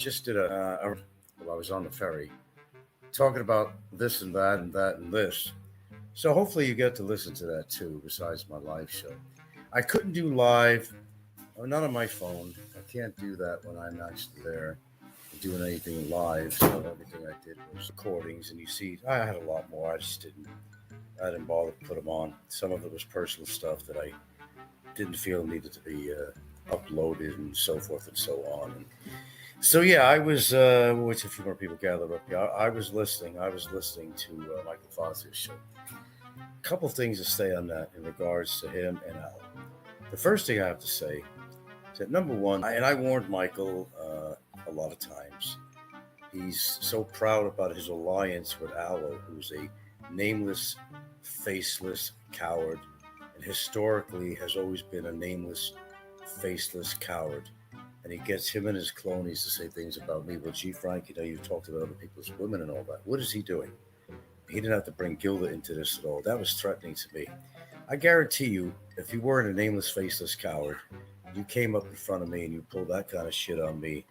just did well, I was on the ferry talking about this and that and that and this. So hopefully you get to listen to that too, besides my live show. I couldn't do live, not on my phone. I can't do that when I'm actually there doing anything live. So everything I did was recordings, and you see, I had a lot more. I didn't bother to put them on. Some of it was personal stuff that I didn't feel needed to be uploaded and so forth and so on. And so yeah, I was. Which a few more people gathered up. Yeah, I was listening. I was listening to Michael Fazio's show. A couple things to say on that in regards to him and Al. The first thing I have to say is that number one, and I warned Michael a lot of times. He's so proud about his alliance with Aloe, who's a nameless, faceless coward, and historically has always been a nameless, faceless coward. And he gets him and his cronies to say things about me. Well, gee, Frank, you've talked about other people's women and all that. What is he doing? He didn't have to bring Gilda into this at all. That was threatening to me. I guarantee you, if you weren't a nameless, faceless coward, you came up in front of me and you pulled that kind of shit on me,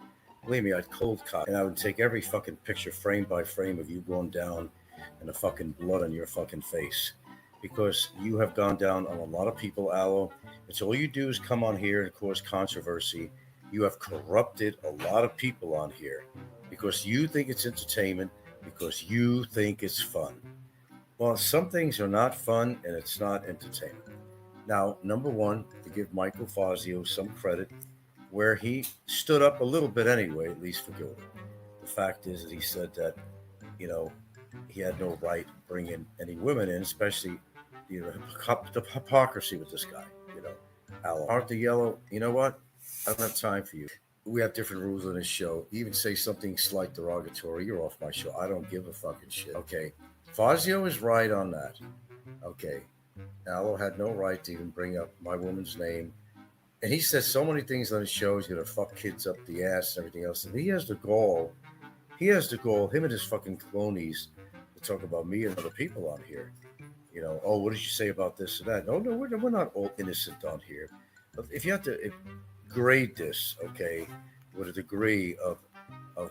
believe me, I'd cold cock. And I would take every fucking picture frame by frame of you going down and the fucking blood on your fucking face. Because you have gone down on a lot of people, Aloe. It's all you do is come on here and cause controversy. You have corrupted a lot of people on here because you think it's entertainment, because you think it's fun. Well, some things are not fun and it's not entertainment. Now, number one, to give Michael Fazio some credit, where he stood up a little bit anyway, at least for Gilda. The fact is that he said that, you know, he had no right bringing any women in, especially, the hypocrisy with this guy, Al Arthur Yellow, you know what? I don't have time for you. We have different rules on this show. You even say something slight derogatory, you're off my show. I don't give a fucking shit. Okay. Fazio is right on that. Okay. Aloe had no right to even bring up my woman's name. And he says so many things on his show. He's going to fuck kids up the ass and everything else. And him and his fucking cronies to talk about me and other people on here. Oh, what did you say about this and that? No, we're not all innocent on here. But if you have to grade this, okay, with a degree of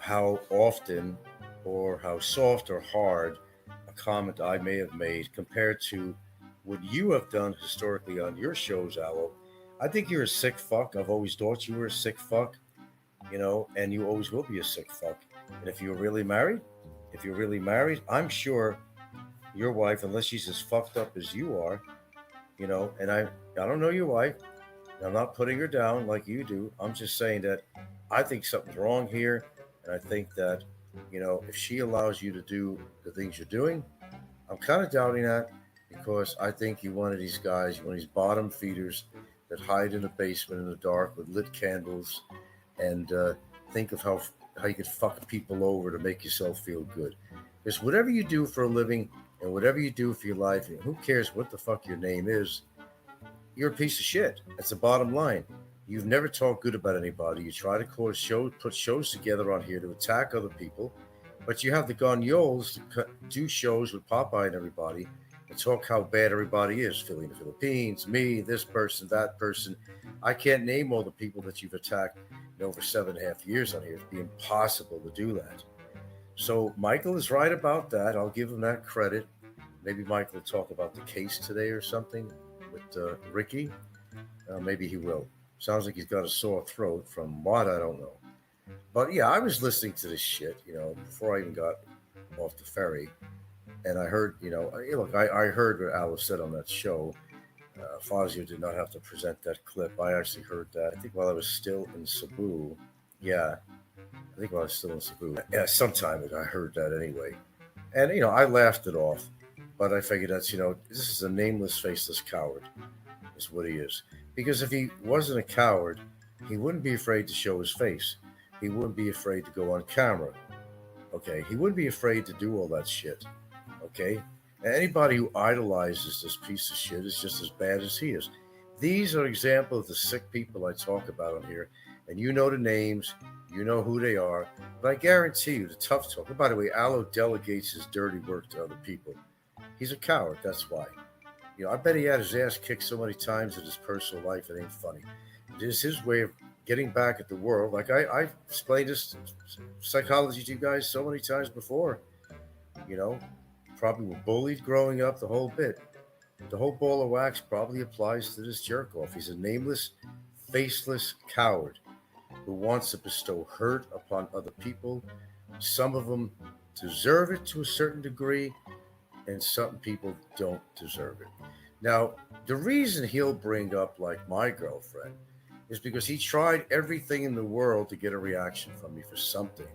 how often or how soft or hard a comment I may have made compared to what you have done historically on your shows, Aloe, I think you're a sick fuck. I've always thought you were a sick fuck, and you always will be a sick fuck. And if you're really married, I'm sure your wife, unless she's as fucked up as you are, and I don't know your wife. I'm not putting her down like you do. I'm just saying that I think something's wrong here. And I think that, if she allows you to do the things you're doing, I'm kind of doubting that because I think you're one of these guys, you're one of these bottom feeders that hide in a basement in the dark with lit candles and think of how you could fuck people over to make yourself feel good. Because whatever you do for a living and whatever you do for your life, who cares what the fuck your name is, you're a piece of shit. That's the bottom line. You've never talked good about anybody. You try to put shows together on here to attack other people, but you have the gonyoles to do shows with Popeye and everybody and talk how bad everybody is. Philly in the Philippines, me, this person, that person. I can't name all the people that you've attacked in over 7.5 years on here. It'd be impossible to do that. So Michael is right about that. I'll give him that credit. Maybe Michael will talk about the case today or something with Ricky. Maybe he will. Sounds like he's got a sore throat from what, I don't know. But yeah, I was listening to this shit, before I even got off the ferry. And I heard, look, I heard what Alice said on that show. Fazio did not have to present that clip. I actually heard that, I think while I was still in Cebu. Yeah, I think while I was still in Cebu. Yeah, sometime ago I heard that anyway. And, I laughed it off. But I figured that's, this is a nameless, faceless coward, is what he is. Because if he wasn't a coward, he wouldn't be afraid to show his face. He wouldn't be afraid to go on camera. Okay? He wouldn't be afraid to do all that shit. Okay? And anybody who idolizes this piece of shit is just as bad as he is. These are examples of the sick people I talk about on here. And you know the names. You know who they are. But I guarantee you, the tough talk. And by the way, Aloe delegates his dirty work to other people. He's a coward, that's why. I bet he had his ass kicked so many times in his personal life, it ain't funny. It is his way of getting back at the world. Like I've explained this psychology to you guys so many times before. You know, probably were bullied growing up, the whole bit. The whole ball of wax probably applies to this jerk off. He's a nameless, faceless coward who wants to bestow hurt upon other people. Some of them deserve it to a certain degree, and some people don't deserve it. Now, the reason he'll bring up, like my girlfriend, is because he tried everything in the world to get a reaction from me for something.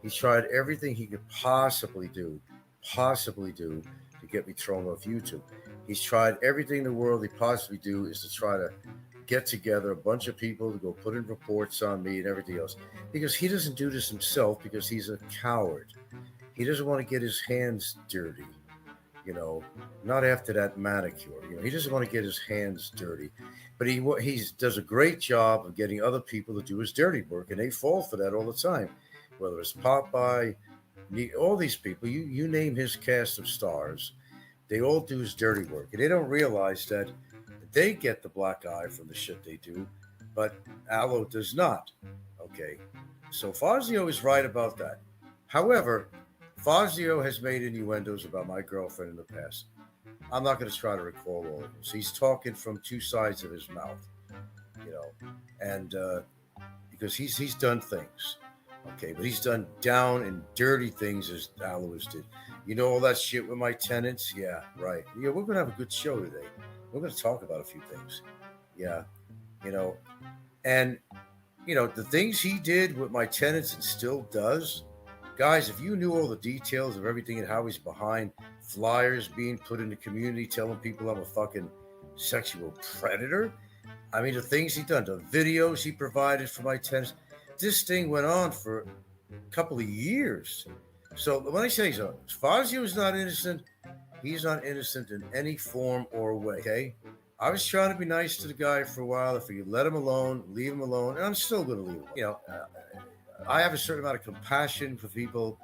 He tried everything he could possibly do to get me thrown off YouTube. He's tried everything in the world he possibly do is to try to get together a bunch of people to go put in reports on me and everything else. Because he doesn't do this himself because he's a coward. He doesn't want to get his hands dirty, you know, not after that manicure. You know, he doesn't want to get his hands dirty. But he does a great job of getting other people to do his dirty work, and they fall for that all the time. Whether it's Popeye, all these people, you name his cast of stars, they all do his dirty work. And they don't realize that they get the black eye from the shit they do, but Aloe does not. Okay. So Fazio is right about that. However, Fazio has made innuendos about my girlfriend in the past. I'm not going to try to recall all of them. So he's talking from two sides of his mouth, you know, and because he's done things. Okay, but he's done down and dirty things as Alois did. You know all that shit with my tenants? Yeah, right. Yeah, we're gonna have a good show today. We're gonna talk about a few things. Yeah, you know, and you know the things he did with my tenants and still does. Guys, if you knew all the details of everything and how he's behind flyers being put in the community telling people I'm a fucking sexual predator, I mean the things he done, the videos he provided for my tenants. This thing went on for a couple of years. So when I say so, Fazio is not innocent. He's not innocent in any form or way. Okay, I was trying to be nice to the guy for a while. If you let him alone, leave him alone, and I'm still going to leave him. You know, I have a certain amount of compassion for people,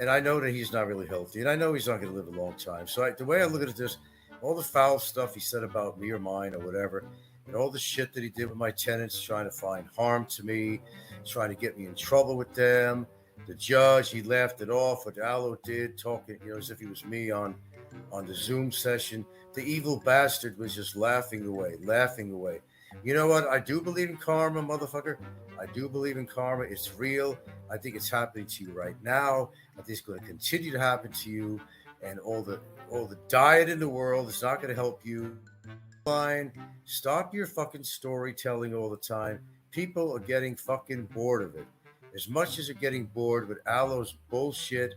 and I know that he's not really healthy, and I know he's not going to live a long time. So the way I look at this, all the foul stuff he said about me or mine or whatever, and all the shit that he did with my tenants, trying to find harm to me, trying to get me in trouble with them. The judge, he laughed it off. What Aloe did, talking, you know, as if he was me on the Zoom session. The evil bastard was just laughing away. You know what? I do believe in karma, motherfucker. I do believe in karma. It's real. I think it's happening to you right now. I think it's going to continue to happen to you. And all the diet in the world is not going to help you. Fine. Stop your fucking storytelling all the time. People are getting fucking bored of it. As much as they're getting bored with Aloe's bullshit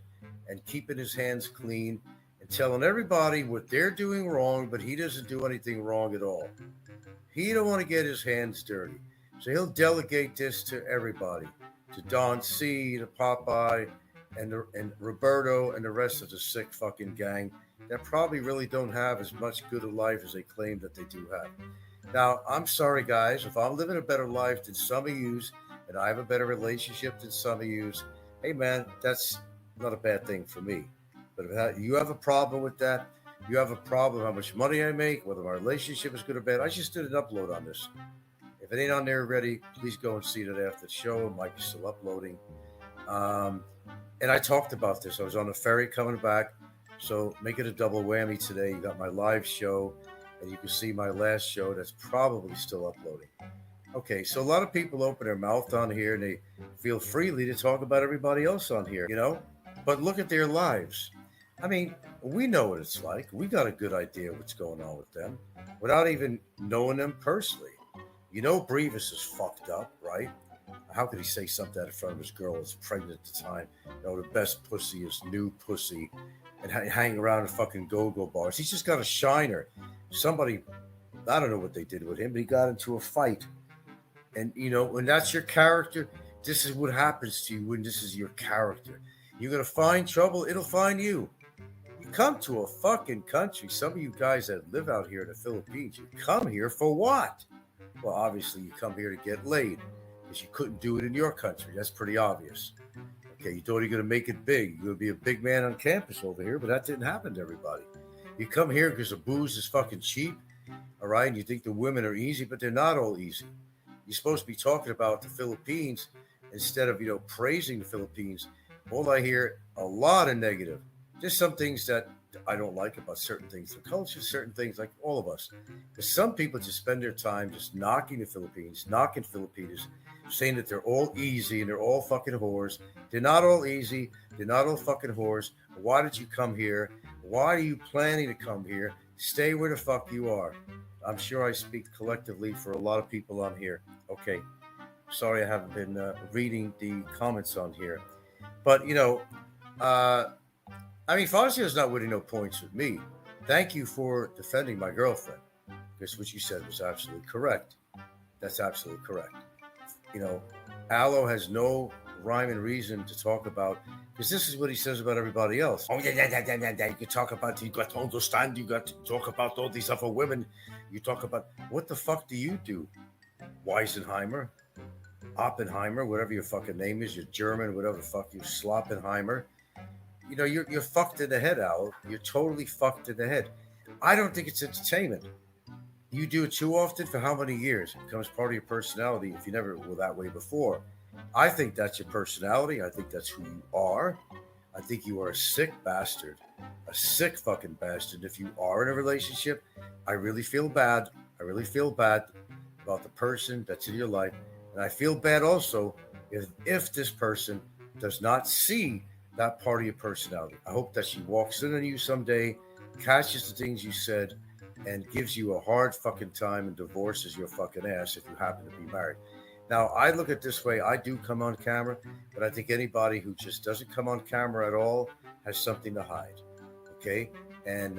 and keeping his hands clean and telling everybody what they're doing wrong, but he doesn't do anything wrong at all. He don't want to get his hands dirty. So he'll delegate this to everybody, to Don C, to Popeye, and Roberto, and the rest of the sick fucking gang that probably really don't have as much good a life as they claim that they do have. Now, I'm sorry, guys, if I'm living a better life than some of yous, and I have a better relationship than some of yous, hey, man, that's not a bad thing for me. But if you have a problem with that, you have a problem how much money I make, whether my relationship is good or bad. I just did an upload on this. If it ain't on there already, please go and see it after the show. It might be still uploading. And I talked about this. I was on a ferry coming back. So make it a double whammy today. You got my live show, and you can see my last show that's probably still uploading. Okay, so a lot of people open their mouth on here, and they feel freely to talk about everybody else on here, you know? But look at their lives. I mean, we know what it's like. We got a good idea what's going on with them without even knowing them personally. You know Brevis is fucked up, right? How could he say something in front of his girl that's pregnant at the time? You know, the best pussy is new pussy, and hang around in fucking go-go bars. He's just got a shiner. Somebody, I don't know what they did with him, but he got into a fight. And, you know, when that's your character, this is what happens to you when this is your character. You're going to find trouble, it'll find you. You come to a fucking country, some of you guys that live out here in the Philippines, you come here for what? Well, obviously you come here to get laid because you couldn't do it in your country. That's pretty obvious. Okay, you thought you're going to make it big. You're going to be a big man on campus over here, but that didn't happen to everybody. You come here because the booze is fucking cheap, all right? And you think the women are easy, but they're not all easy. You're supposed to be talking about the Philippines instead of, praising the Philippines. All I hear, a lot of negative. Just some things that I don't like about certain things, the culture, certain things, like all of us. Because some people just spend their time just knocking the Philippines, knocking Filipinos, saying that they're all easy and they're all fucking whores. They're not all easy. They're not all fucking whores. Why did you come here? Why are you planning to come here? Stay where the fuck you are. I'm sure I speak collectively for a lot of people on here. Okay. Sorry I haven't been reading the comments on here. But, uh, Fazio's not winning no points with me. Thank you for defending my girlfriend. Because what you said was absolutely correct. That's absolutely correct. You know, Aloe has no rhyme and reason to talk about, because this is what he says about everybody else. Oh, yeah. You can talk about, you got to understand, you got to talk about all these other women. You talk about, what the fuck do you do? Weisenheimer, Oppenheimer, whatever your fucking name is, you're German, whatever the fuck you, Sloppenheimer. You're fucked in the head, Al. You're totally fucked in the head. I don't think it's entertainment. You do it too often for how many years? It becomes part of your personality if you never were that way before. I think that's your personality. I think that's who you are. I think you are a sick bastard. A sick fucking bastard. If you are in a relationship, I really feel bad. I really feel bad about the person that's in your life. And I feel bad also if this person does not see that part of your personality. I hope that she walks in on you someday, catches the things you said, and gives you a hard fucking time and divorces your fucking ass if you happen to be married. Now, I look at it this way. I do come on camera, but I think anybody who just doesn't come on camera at all has something to hide. Okay? And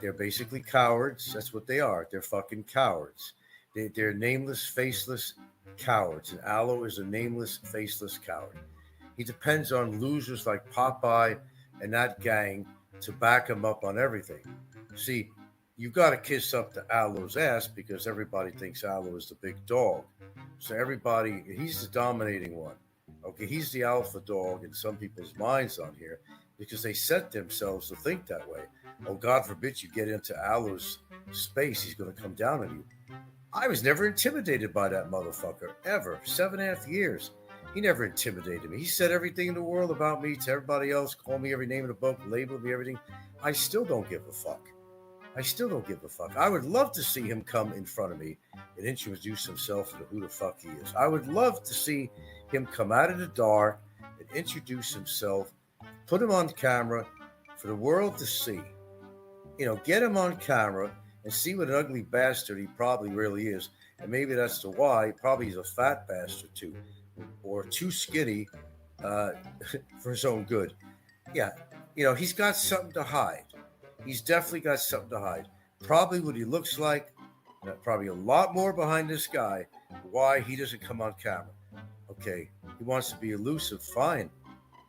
they're basically cowards. That's what they are. They're fucking cowards. They're nameless, faceless cowards. And Aloe is a nameless, faceless coward. He depends on losers like Popeye and that gang to back him up on everything. See, you got to kiss up to Aloe's ass because everybody thinks Aloe is the big dog. So he's the dominating one. Okay, he's the alpha dog in some people's minds on here because they set themselves to think that way. Oh, God forbid you get into Aloe's space, he's going to come down on you. I was never intimidated by that motherfucker, ever. 7.5 years. He never intimidated me. He said everything in the world about me to everybody else, called me every name in the book, labeled me everything. I still don't give a fuck. I would love to see him come in front of me and introduce himself to who the fuck he is. I would love to see him come out of the dark and introduce himself, put him on camera for the world to see. Get him on camera and see what an ugly bastard he probably really is. And maybe that's the why. Probably he's a fat bastard too, or too skinny for his own good. Yeah, he's got something to hide. He's definitely got something to hide. Probably what he looks like. Probably a lot more behind this guy. Why he doesn't come on camera. Okay, he wants to be elusive. Fine.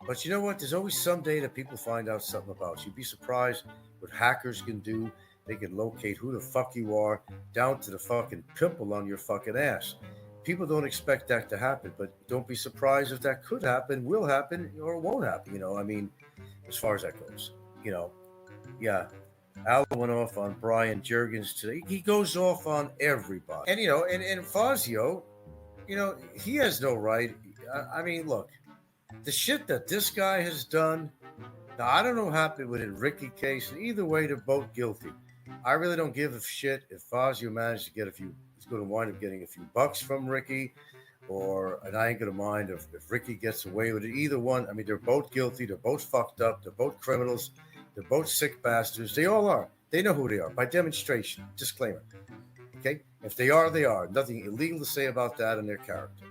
But you know what? There's always some day that people find out something about you. You'd be surprised what hackers can do. They can locate who the fuck you are down to the fucking pimple on your fucking ass. People don't expect that to happen, but don't be surprised if that could happen, will happen, or won't happen. As far as that goes. Yeah. Al went off on Brian Juergens today. He goes off on everybody. And Fazio, he has no right. Look, the shit that this guy has done, now I don't know what happened with the Ricky case. Either way, they're both guilty. I really don't give a shit if Fazio managed to get he's going to wind up getting a few bucks from Ricky, and I ain't going to mind if Ricky gets away with it. Either one, they're both guilty. They're both fucked up. They're both criminals. They're both sick bastards. They all are. They know who they are by demonstration. Disclaimer. Okay? If they are, they are. Nothing illegal to say about that and their character.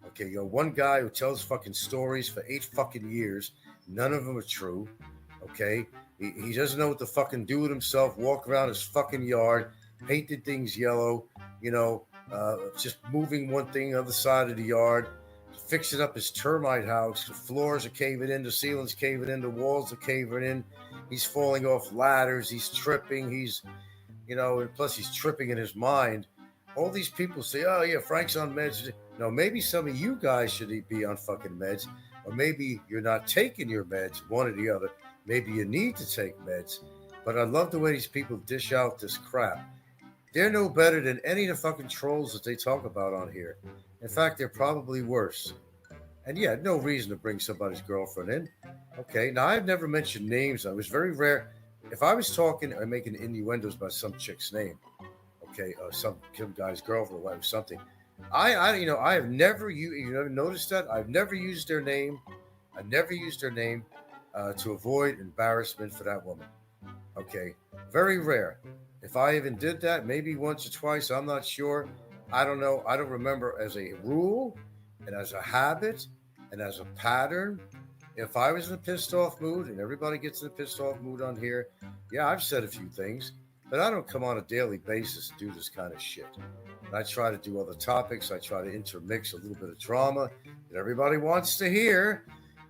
Okay, one guy who tells fucking stories for 8 fucking years. None of them are true. Okay? He doesn't know what to fucking do with himself. Walk around his fucking yard. Painted things yellow. Just moving one thing on the other side of the yard. Fixing up his termite house. The floors are caving in. The ceiling's caving in. The walls are caving in. He's falling off ladders. He's tripping. And plus he's tripping in his mind. All these people say, oh, yeah, Frank's on meds. No, maybe some of you guys should be on fucking meds. Or maybe you're not taking your meds, one or the other. Maybe you need to take meds. But I love the way these people dish out this crap. They're no better than any of the fucking trolls that they talk about on here. In fact, they're probably worse. And yeah, no reason to bring somebody's girlfriend in. Okay, now I've never mentioned names. I was very rare. If I was talking or making innuendos about some chick's name, okay, some guy's girlfriend or wife or something, I have never you ever noticed that I've never used their name. I never used their name to avoid embarrassment for that woman. Okay, very rare. If I even did that, maybe once or twice, I'm not sure. I don't know. I don't remember as a rule and as a habit and as a pattern. If I was in a pissed off mood, and everybody gets in a pissed off mood on here, yeah, I've said a few things, but I don't come on a daily basis and do this kind of shit. And I try to do other topics. I try to intermix a little bit of drama that everybody wants to hear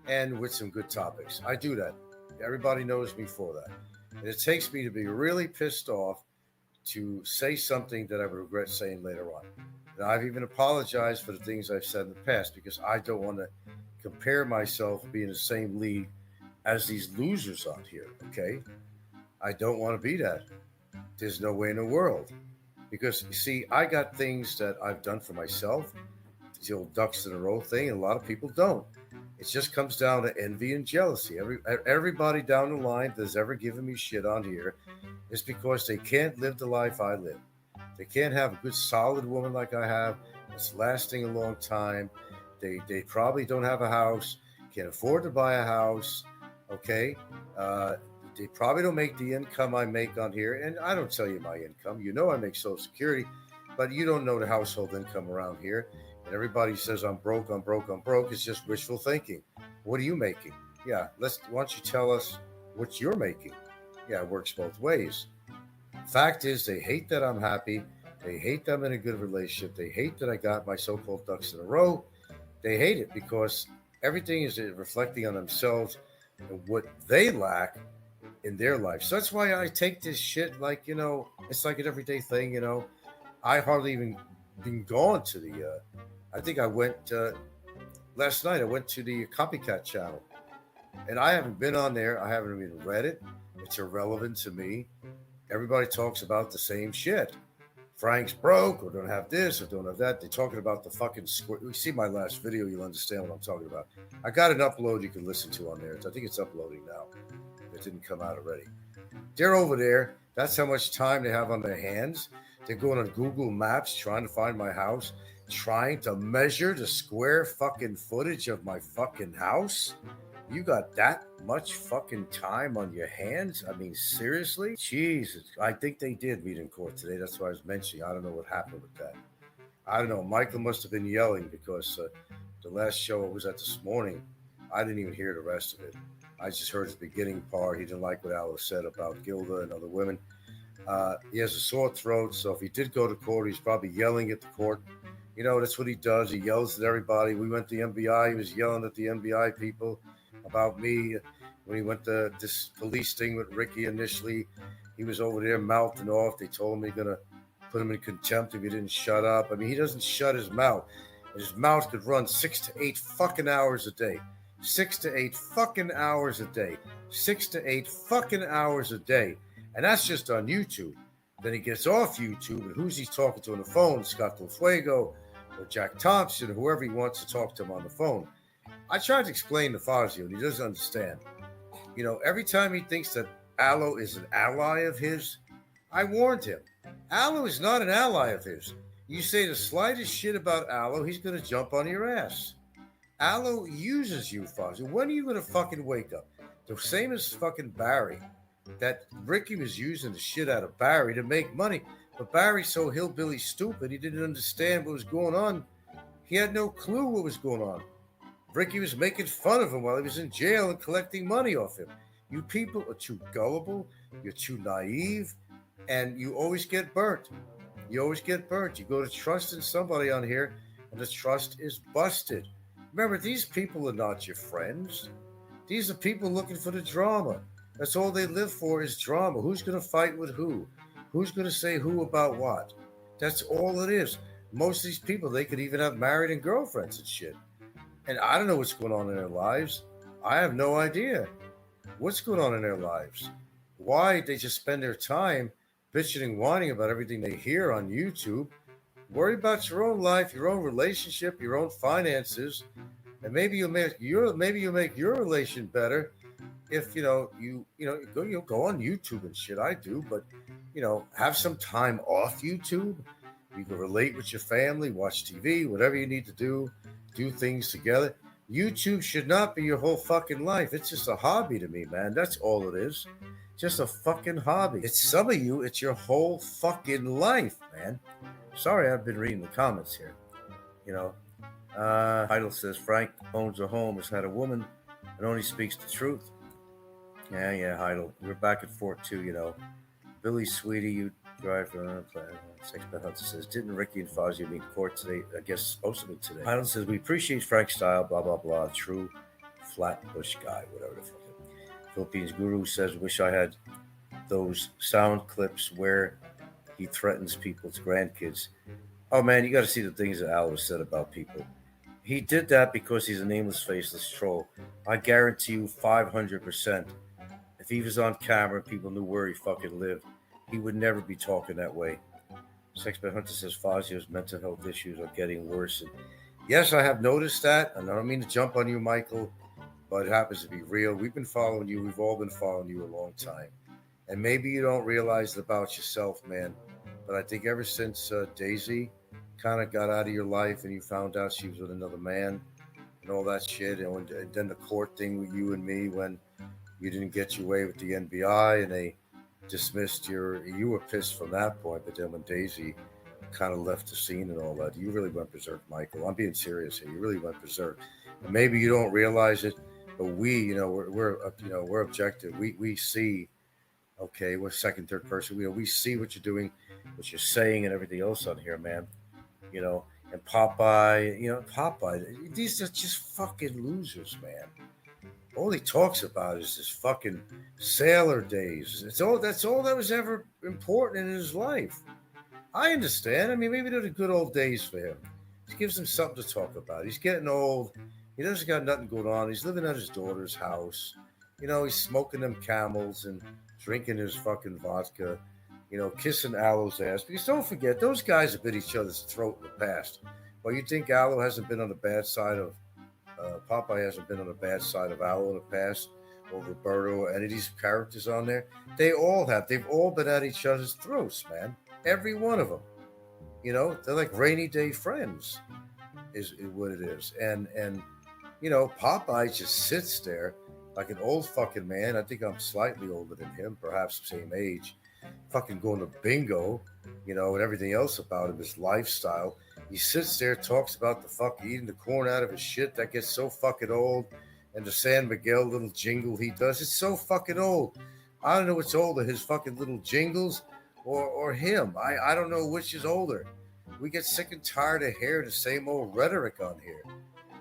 and with some good topics. I do that. Everybody knows me for that. And it takes me to be really pissed off to say something that I would regret saying later on. And I've even apologized for the things I've said in the past because I don't want to compare myself being the same league as these losers out here. Okay, I don't want to be that. There's no way in the world. Because you see, I got things that I've done for myself, the old ducks in a row thing, and a lot of people don't. It just comes down to envy and jealousy. Everybody down the line that's ever given me shit on here is because they can't live the life I live. They can't have a good, solid woman like I have that's lasting a long time. They probably don't have a house, can't afford to buy a house. Okay, they probably don't make the income I make on here, and I don't tell you my income. You know I make Social Security, but you don't know the household income around here. And everybody says I'm broke, I'm broke, I'm broke. It's just wishful thinking. What are you making? Yeah, why don't you tell us what you're making? Yeah, it works both ways. Fact is, they hate that I'm happy. They hate that I'm in a good relationship. They hate that I got my so-called ducks in a row. They hate it because everything is reflecting on themselves and what they lack in their life. So that's why I take this shit like, it's like an everyday thing. I hardly even been gone to the, I think I went, last night I went to the Copycat channel and I haven't been on there. I haven't even read it. It's irrelevant to me. Everybody talks about the same shit. Frank's broke or don't have this or don't have that. They're talking about the fucking square. You see my last video, you'll understand what I'm talking about. I got an upload you can listen to on there. I think it's uploading now. It didn't come out already. They're over there. That's how much time they have on their hands. They're going on Google Maps trying to find my house, trying to measure the square fucking footage of my fucking house. You got that much fucking time on your hands? I mean, seriously? Jesus. I think they did meet in court today. That's why I was mentioning. I don't know what happened with that. I don't know. Michael must have been yelling because the last show I was at this morning, I didn't even hear the rest of it. I just heard the beginning part. He didn't like what Alice said about Gilda and other women. He has a sore throat, so if he did go to court, he's probably yelling at the court. That's what he does. He yells at everybody. We went to the NBI. He was yelling at the NBI people about me. When he went to this police thing with Ricky initially, he was over there mouthing off. They told him they're going to put him in contempt if he didn't shut up. I mean, he doesn't shut his mouth. His mouth could run 6 to 8 fucking hours a day. 6 to 8 fucking hours a day. 6 to 8 fucking hours a day. And that's just on YouTube. Then he gets off YouTube, and who's he talking to on the phone? Scott Del Fuego or Jack Thompson or whoever he wants to talk to him on the phone. I tried to explain to Fazio, and he doesn't understand. Every time he thinks that Aloe is an ally of his, I warned him. Aloe is not an ally of his. You say the slightest shit about Aloe, he's going to jump on your ass. Aloe uses you, Fazio. When are you going to fucking wake up? The same as fucking Barry. That Ricky was using the shit out of Barry to make money. But Barry's so hillbilly stupid, he didn't understand what was going on. He had no clue what was going on. Ricky was making fun of him while he was in jail and collecting money off him. You people are too gullible, you're too naive, and you always get burnt. You always get burnt. You go to trust in somebody on here, and the trust is busted. Remember, these people are not your friends. These are people looking for the drama. That's all they live for is drama. Who's going to fight with who? Who's going to say who about what? That's all it is. Most of these people, they could even have married and girlfriends and shit. And I don't know what's going on in their lives. I have no idea what's going on in their lives. Why they just spend their time bitching and whining about everything they hear on YouTube. Worry about your own life, your own relationship, your own finances, and maybe you'll make your relation better if you go on YouTube and shit. I do, but have some time off YouTube. You can relate with your family, watch TV, whatever you need to do things together. YouTube should not be your whole fucking life. It's just a hobby to me, man. That's all it is. Just a fucking hobby. It's some of you, it's your whole fucking life, man. Sorry, I've been reading the comments here. You know, Heidel says Frank owns a home, has had a woman, and only speaks the truth. Yeah, Heidel. We're back and forth too. Billy, sweetie, you drive. Sexbet Hunter says, didn't Ricky and Fazio meet court today? I guess supposed to be today. Heidel says, we appreciate Frank's style, blah, blah, blah. True Flatbush guy, whatever the fuck. Philippines Guru says, wish I had those sound clips where he threatens people's grandkids. Oh, man, you got to see the things that Al has said about people. He did that because he's a nameless, faceless troll. I guarantee you 500%. If he was on camera and people knew where he fucking lived, he would never be talking that way. Sexbet Hunter says Fazio's mental health issues are getting worse. And yes, I have noticed that. And I don't mean to jump on you, Michael, but it happens to be real. We've been following you. We've all been following you a long time. And maybe you don't realize it about yourself, man. But I think ever since Daisy kind of got out of your life and you found out she was with another man and all that shit, and then the court thing with you and me when you didn't get your way with the NBI and they dismissed you were pissed from that point. But then when Daisy kind of left the scene and all that, you really went berserk, Michael. I'm being serious here. You really went berserk. And maybe you don't realize it, but we're objective. We see. Okay, we're second, third person. We see what you're doing, what you're saying, and everything else on here, man. And Popeye. These are just fucking losers, man. All he talks about is this fucking sailor days. That's all that was ever important in his life. I understand. I mean, maybe they're the good old days for him. It gives him something to talk about. He's getting old. He doesn't got nothing going on. He's living at his daughter's house. He's smoking them Camels and drinking his fucking vodka. Kissing Aloe's ass. Because don't forget, those guys have bit each other's throat in the past. Well, you think Aloe hasn't been on the bad side of Popeye hasn't been on the bad side of Aloe in the past, or Roberto, or any of these characters on there. They all have. They've all been at each other's throats, man. Every one of them. They're like rainy day friends, is what it is. And Popeye just sits there like an old fucking man. I think I'm slightly older than him, perhaps the same age. Fucking going to bingo, and everything else about him, his lifestyle. He sits there, talks about the fuck eating the corn out of his shit that gets so fucking old, and the San Miguel little jingle he does. It's so fucking old. I don't know what's older, his fucking little jingles or him. I don't know which is older. We get sick and tired of hearing the same old rhetoric on here.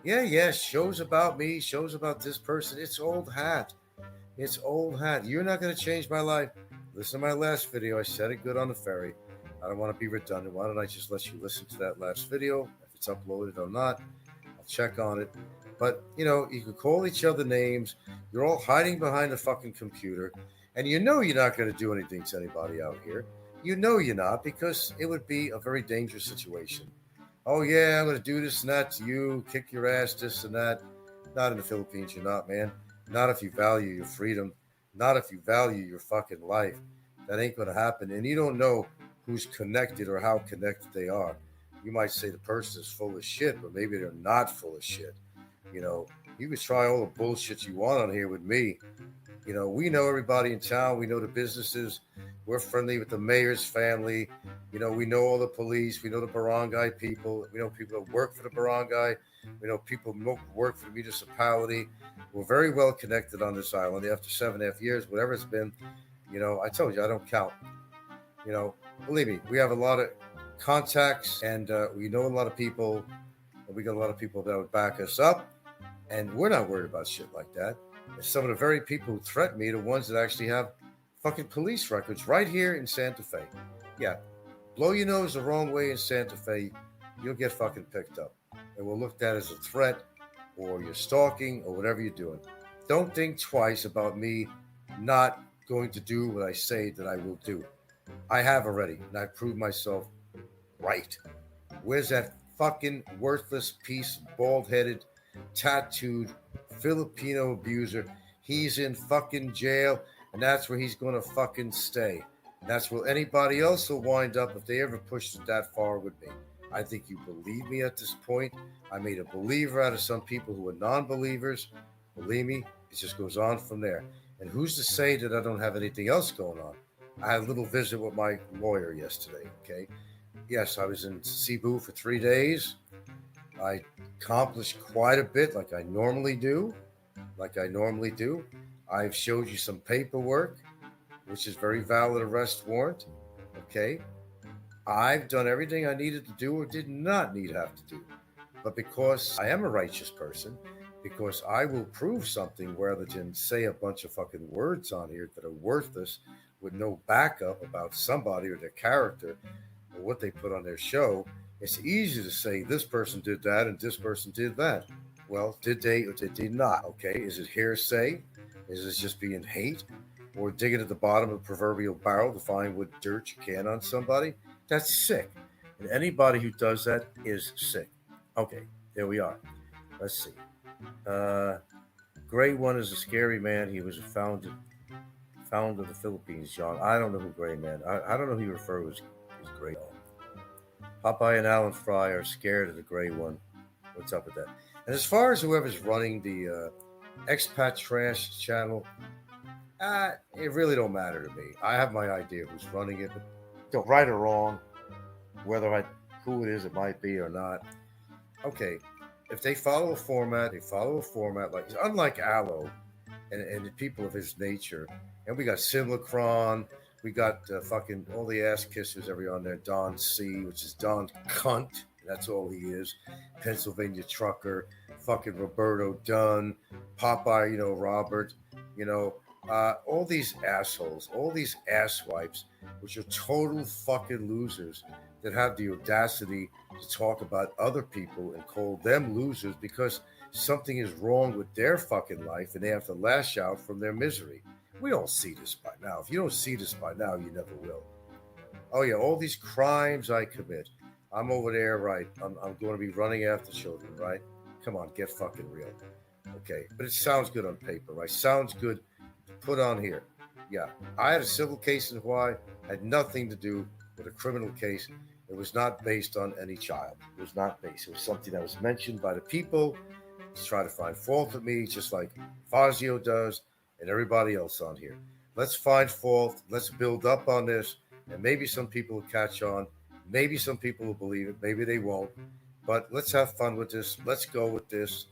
Yeah, shows about me, shows about this person. It's old hat. It's old hat. You're not going to change my life. Listen to my last video. I said it good on the ferry. I don't want to be redundant. Why don't I just let you listen to that last video? If it's uploaded or not, I'll check on it. But, you can call each other names. You're all hiding behind the fucking computer. And you're not going to do anything to anybody out here. You're not, because it would be a very dangerous situation. Oh, yeah, I'm going to do this and that to you, kick your ass, this and that. Not in the Philippines, you're not, man. Not if you value your freedom. Not if you value your fucking life. That ain't going to happen. And you don't know who's connected or how connected they are. You might say the person is full of shit, but maybe they're not full of shit. You can try all the bullshit you want on here with me. We know everybody in town. We know the businesses. We're friendly with the mayor's family. We know all the police. We know the barangay people. We know people that work for the barangay. We know people who work for the municipality. We're very well connected on this island after 7.5 years, whatever it's been. I told you, I don't count. Believe me, we have a lot of contacts and we know a lot of people. And we got a lot of people that would back us up. And we're not worried about shit like that. And some of the very people who threaten me are the ones that actually have fucking police records right here in Santa Fe. Yeah, blow your nose the wrong way in Santa Fe, you'll get fucking picked up. And we'll look at that as a threat or you're stalking or whatever you're doing. Don't think twice about me not going to do what I say that I will do. I have already, and I proved myself right. Where's that fucking worthless piece of bald-headed, tattooed Filipino abuser? He's in fucking jail, and that's where he's gonna fucking stay. And that's where anybody else will wind up if they ever push it that far with me. I think you believe me at this point. I made a believer out of some people who are non-believers. Believe me, it just goes on from there. And who's to say that I don't have anything else going on? I had a little visit with my lawyer yesterday, okay? Yes, I was in Cebu for 3 days. I accomplished quite a bit like I normally do. I've showed you some paperwork, which is very valid arrest warrant, okay? I've done everything I needed to do or did not need to have to do. But because I am a righteous person, because I will prove something rather than say a bunch of fucking words on here that are worthless with no backup about somebody or their character or what they put on their show, it's easy to say this person did that and this person did that. Well, did they or did they not? Okay, is it hearsay? Is it just being hate? Or digging at the bottom of the proverbial barrel to find what dirt you can on somebody? That's sick. And anybody who does that is sick. Okay, there we are. Let's see. Gray One is a scary man. He was a founder of the Philippines, John. I don't know who Gray Man. I don't know who you refer to as Gray. Popeye and Alan Fry are scared of the Gray One. What's up with that? And as far as whoever's running the expat trash channel, it really don't matter to me. I have my idea who's running it, but right or wrong, who it is, it might be or not. Okay, if they follow a format, like unlike Aloe and the people of his nature. And we got Simulacron, we got fucking all the ass kissers every on there. Don C, which is Don Cunt, that's all he is. Pennsylvania Trucker, fucking Roberto Dunn, Popeye, Robert, all these assholes, all these asswipes, which are total fucking losers that have the audacity to talk about other people and call them losers because something is wrong with their fucking life and they have to lash out from their misery. We don't see this by now. If you don't see this by now, you never will. Oh yeah, all these crimes I commit. I'm over there, right? I'm going to be running after children, right? Come on, get fucking real. Okay, but it sounds good on paper, right? Sounds good to put on here. Yeah, I had a civil case in Hawaii. Had nothing to do with a criminal case. It was not based on any child. It was not based. It was something that was mentioned by the people to try to find fault with me, just like Fazio does and everybody else on here. Let's find fault. Let's build up on this. And maybe some people will catch on. Maybe some people will believe it. Maybe they won't. But let's have fun with this. Let's go with this.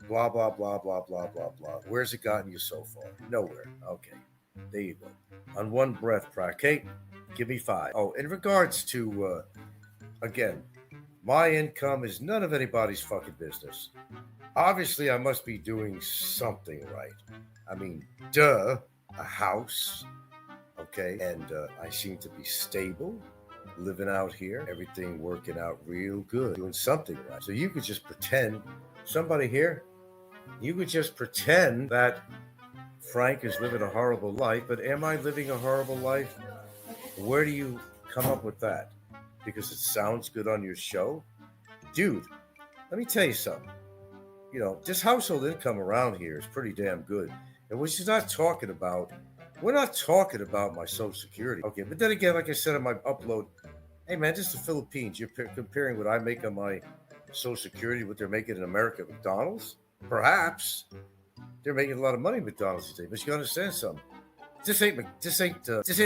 Blah, blah, blah, blah, blah, blah, blah. Where's it gotten you so far? Nowhere. Okay. There you go. On one breath, Kate, give me 5. Oh, in regards to, again, my income is none of anybody's fucking business. Obviously, I must be doing something right. I mean, duh, a house, okay? And I seem to be stable, living out here, everything working out real good, doing something right. So you could just pretend, somebody here, you could just pretend that Frank is living a horrible life, but am I living a horrible life? Where do you come up with that? Because it sounds good on your show? Dude, let me tell you something. This household income around here is pretty damn good. And we're not talking about my Social Security. Okay, but then again, like I said in my upload, hey man, this is the Philippines. You're comparing what I make on my Social Security, what they're making in America at McDonald's? Perhaps. They're making a lot of money at McDonald's today, but you understand something. This ain't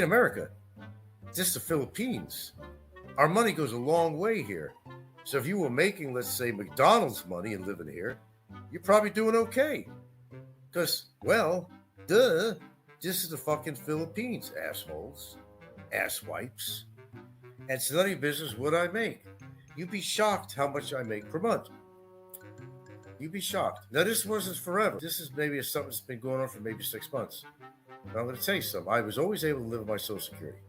America. This is the Philippines. Our money goes a long way here. So if you were making, let's say, McDonald's money and living here, you're probably doing okay. Because, well, duh, this is the fucking Philippines, assholes, asswipes. And it's none of your business what I make. You'd be shocked how much I make per month. You'd be shocked. Now, this wasn't forever. This is maybe something that's been going on for maybe 6 months. But I'm going to tell you something. I was always able to live on my Social Security.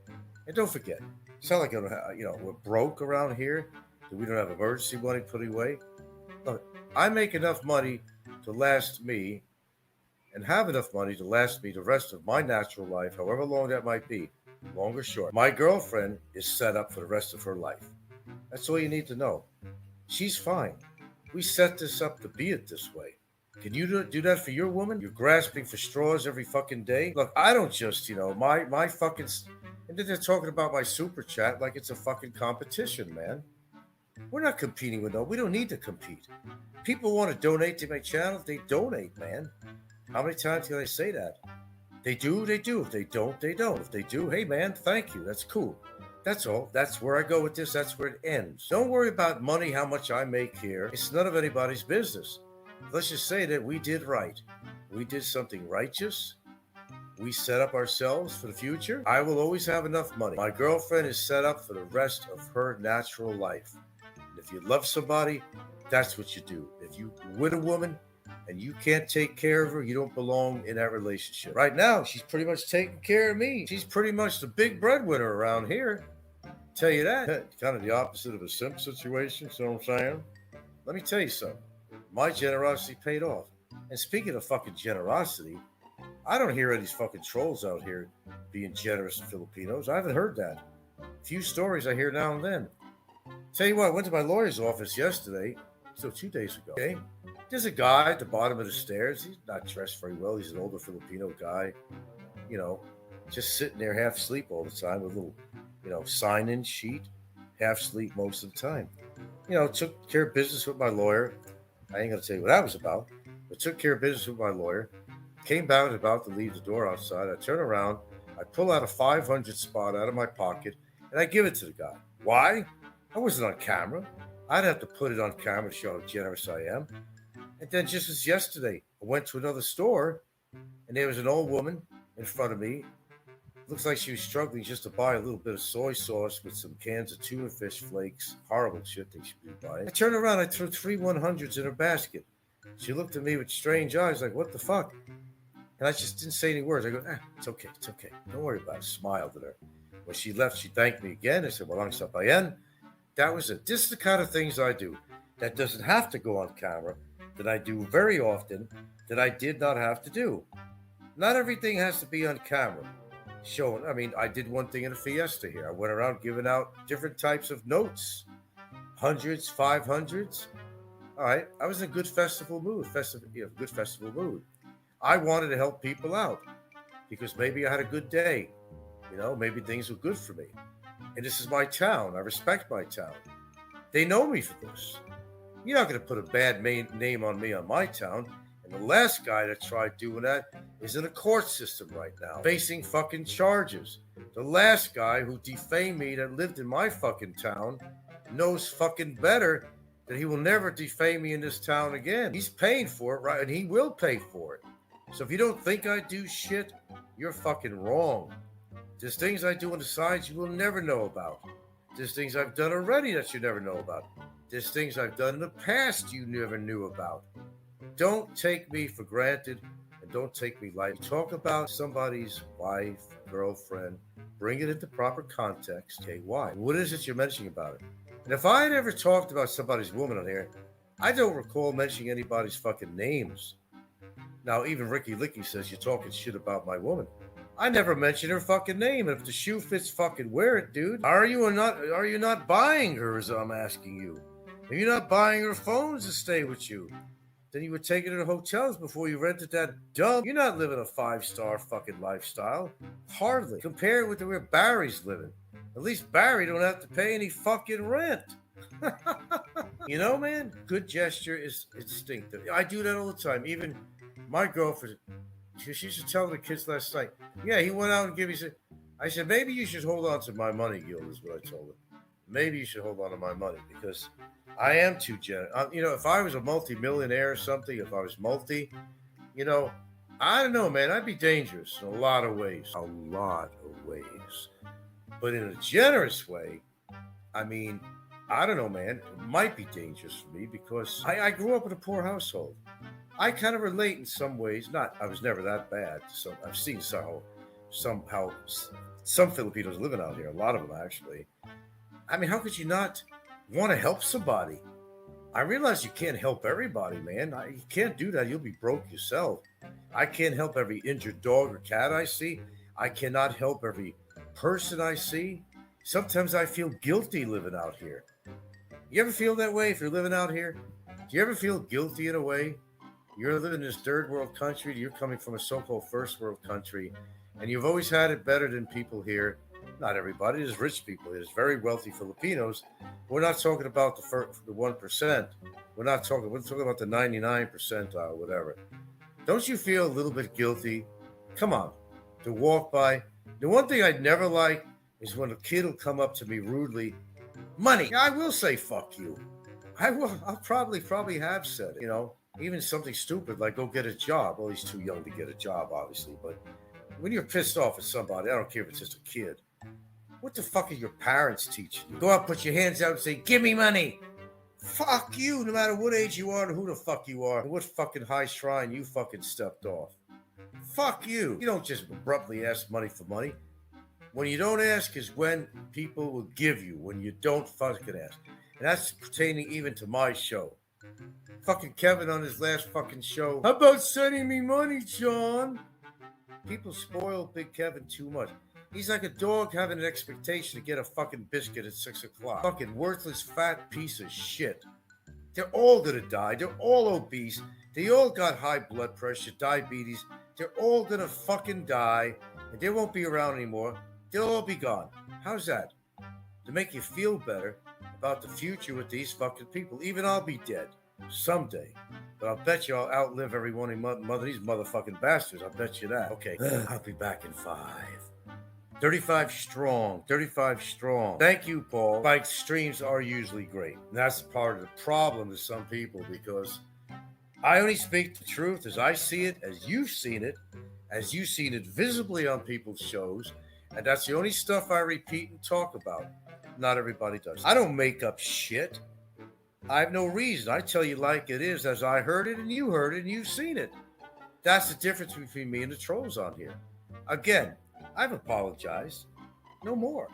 And don't forget, it's not like, we're broke around here, that we don't have emergency money put away. Look, I make enough money to last me and have enough money to last me the rest of my natural life, however long that might be. long or short, my girlfriend is set up for the rest of her life. That's all you need to know. She's fine. We set this up to be it this way. Can you do that for your woman? You're grasping for straws every fucking day. Look, I don't just, my fucking. And then they're talking about my super chat like it's a fucking competition, man. We're not competing with no. We don't need to compete. People want to donate to my channel. They donate, man. How many times can I say that? They do, they do. If they don't, they don't. If they do, hey, man, thank you. That's cool. That's all. That's where I go with this. That's where it ends. Don't worry about money, how much I make here. It's none of anybody's business. Let's just say that we did right. We did something righteous. We set up ourselves for the future. I will always have enough money. My girlfriend is set up for the rest of her natural life. And if you love somebody, that's what you do. If you're with a woman and you can't take care of her, you don't belong in that relationship. Right now, she's pretty much taking care of me. She's pretty much the big breadwinner around here. Tell you that. Kind of the opposite of a simp situation, you know what I'm saying? Let me tell you something. My generosity paid off. And speaking of fucking generosity, I don't hear any of these fucking trolls out here being generous to Filipinos. I haven't heard that. Few stories I hear now and then. Tell you what, I went to my lawyer's office yesterday, so 2 days ago. Okay, there's a guy at the bottom of the stairs. He's not dressed very well. He's an older Filipino guy, just sitting there half asleep all the time with a little, sign-in sheet, half asleep most of the time. Took care of business with my lawyer. I ain't gonna tell you what that was about, but took care of business with my lawyer. Came back about to leave the door outside. I turn around, I pull out a 500 spot out of my pocket, and I give it to the guy. Why? I wasn't on camera. I'd have to put it on camera to show how generous I am. And then just as yesterday, I went to another store, and there was an old woman in front of me. Looks like she was struggling just to buy a little bit of soy sauce with some cans of tuna fish flakes. Horrible shit they should be buying. I turned around, I threw 3 100s in her basket. She looked at me with strange eyes like, what the fuck? And I just didn't say any words. I go, it's okay. Don't worry about it. Smiled at her. When she left, she thanked me again. I said, walang sabayan. That was it. This is the kind of things I do. That doesn't have to go on camera. That I do very often. That I did not have to do. Not everything has to be on camera. I did one thing in a fiesta here. I went around giving out different types of notes. 100s, 500s. All right. I was in a good festival mood. Good festival mood. I wanted to help people out because maybe I had a good day. Maybe things were good for me. And this is my town. I respect my town. They know me for this. You're not going to put a bad name on me on my town. And the last guy that tried doing that is in a court system right now, facing fucking charges. The last guy who defamed me that lived in my fucking town knows fucking better that he will never defame me in this town again. He's paying for it, right? And he will pay for it. So if you don't think I do shit, you're fucking wrong. There's things I do on the sides you will never know about. There's things I've done already that you never know about. There's things I've done in the past you never knew about. Don't take me for granted and don't take me lightly. Talk about somebody's wife, girlfriend, bring it into proper context. Okay, why? What is it you're mentioning about it? And if I had ever talked about somebody's woman on here, I don't recall mentioning anybody's fucking names. Now, even Ricky Licky says you're talking shit about my woman. I never mentioned her fucking name. And if the shoe fits, fucking wear it, dude. Are you not buying her, as I'm asking you? Are you not buying her phones to stay with you? Then you were taking her to hotels before you rented that dump. You're not living a 5-star fucking lifestyle. Hardly. Compare it with where Barry's living. At least Barry don't have to pay any fucking rent. Man, good gesture is instinctive. I do that all the time. Even my girlfriend, she used to tell the kids last night, yeah, he went out and gave me some. I said, maybe you should hold on to my money, Gil, is what I told her. Maybe you should hold on to my money because I am too generous. If I was a multi-millionaire or something, if I was multi, I don't know, man, I'd be dangerous in a lot of ways. A lot of ways. But in a generous way, I don't know, man, it might be dangerous for me because I grew up in a poor household. I kind of relate in some ways. I was never that bad. So I've seen somehow some Filipinos living out here, a lot of them actually. How could you not want to help somebody? I realize you can't help everybody, man. You can't do that. You'll be broke yourself. I can't help every injured dog or cat I see. I cannot help every person I see, sometimes I feel guilty living out here. You ever feel that way if you're living out here? Do you ever feel guilty in a way? You're living in this third world country, you're coming from a so-called first world country, and you've always had it better than people here. Not everybody, there's rich people, there's very wealthy Filipinos. We're not talking about the 1%. We're talking about the 99 percentile, whatever. Don't you feel a little bit guilty? Come on, to walk by. The one thing I'd never like is when a kid will come up to me rudely. Money. I will say fuck you. I will. I'll probably have said it. Even something stupid like go get a job. Well, he's too young to get a job, obviously. But when you're pissed off at somebody, I don't care if it's just a kid. What the fuck are your parents teaching you? Go out, put your hands out and say, give me money. Fuck you, no matter what age you are and who the fuck you are and what fucking high shrine you fucking stepped off. Fuck you. You don't just abruptly ask money for money. When you don't ask is when people will give you, when you don't fucking ask. And that's pertaining even to my show. Fucking Kevin on his last fucking show. How about sending me money, John? People spoil Big Kevin too much. He's like a dog having an expectation to get a fucking biscuit at 6 o'clock. Fucking worthless fat piece of shit. They're all gonna die. They're all obese. They all got high blood pressure, diabetes. They're all gonna fucking die. And they won't be around anymore. They'll all be gone. How's that? To make you feel better about the future with these fucking people. Even I'll be dead someday. But I'll bet you I'll outlive every one of these motherfucking bastards. I'll bet you that. Okay, I'll be back in 5. 35 strong. Thank you, Paul. Like, streams are usually great. And that's part of the problem to some people because I only speak the truth as I see it, as you've seen it visibly on people's shows. And that's the only stuff I repeat and talk about. Not everybody does. I don't make up shit. I have no reason. I tell you like it is as I heard it and you heard it and you've seen it. That's the difference between me and the trolls on here. Again, I've apologized. No more.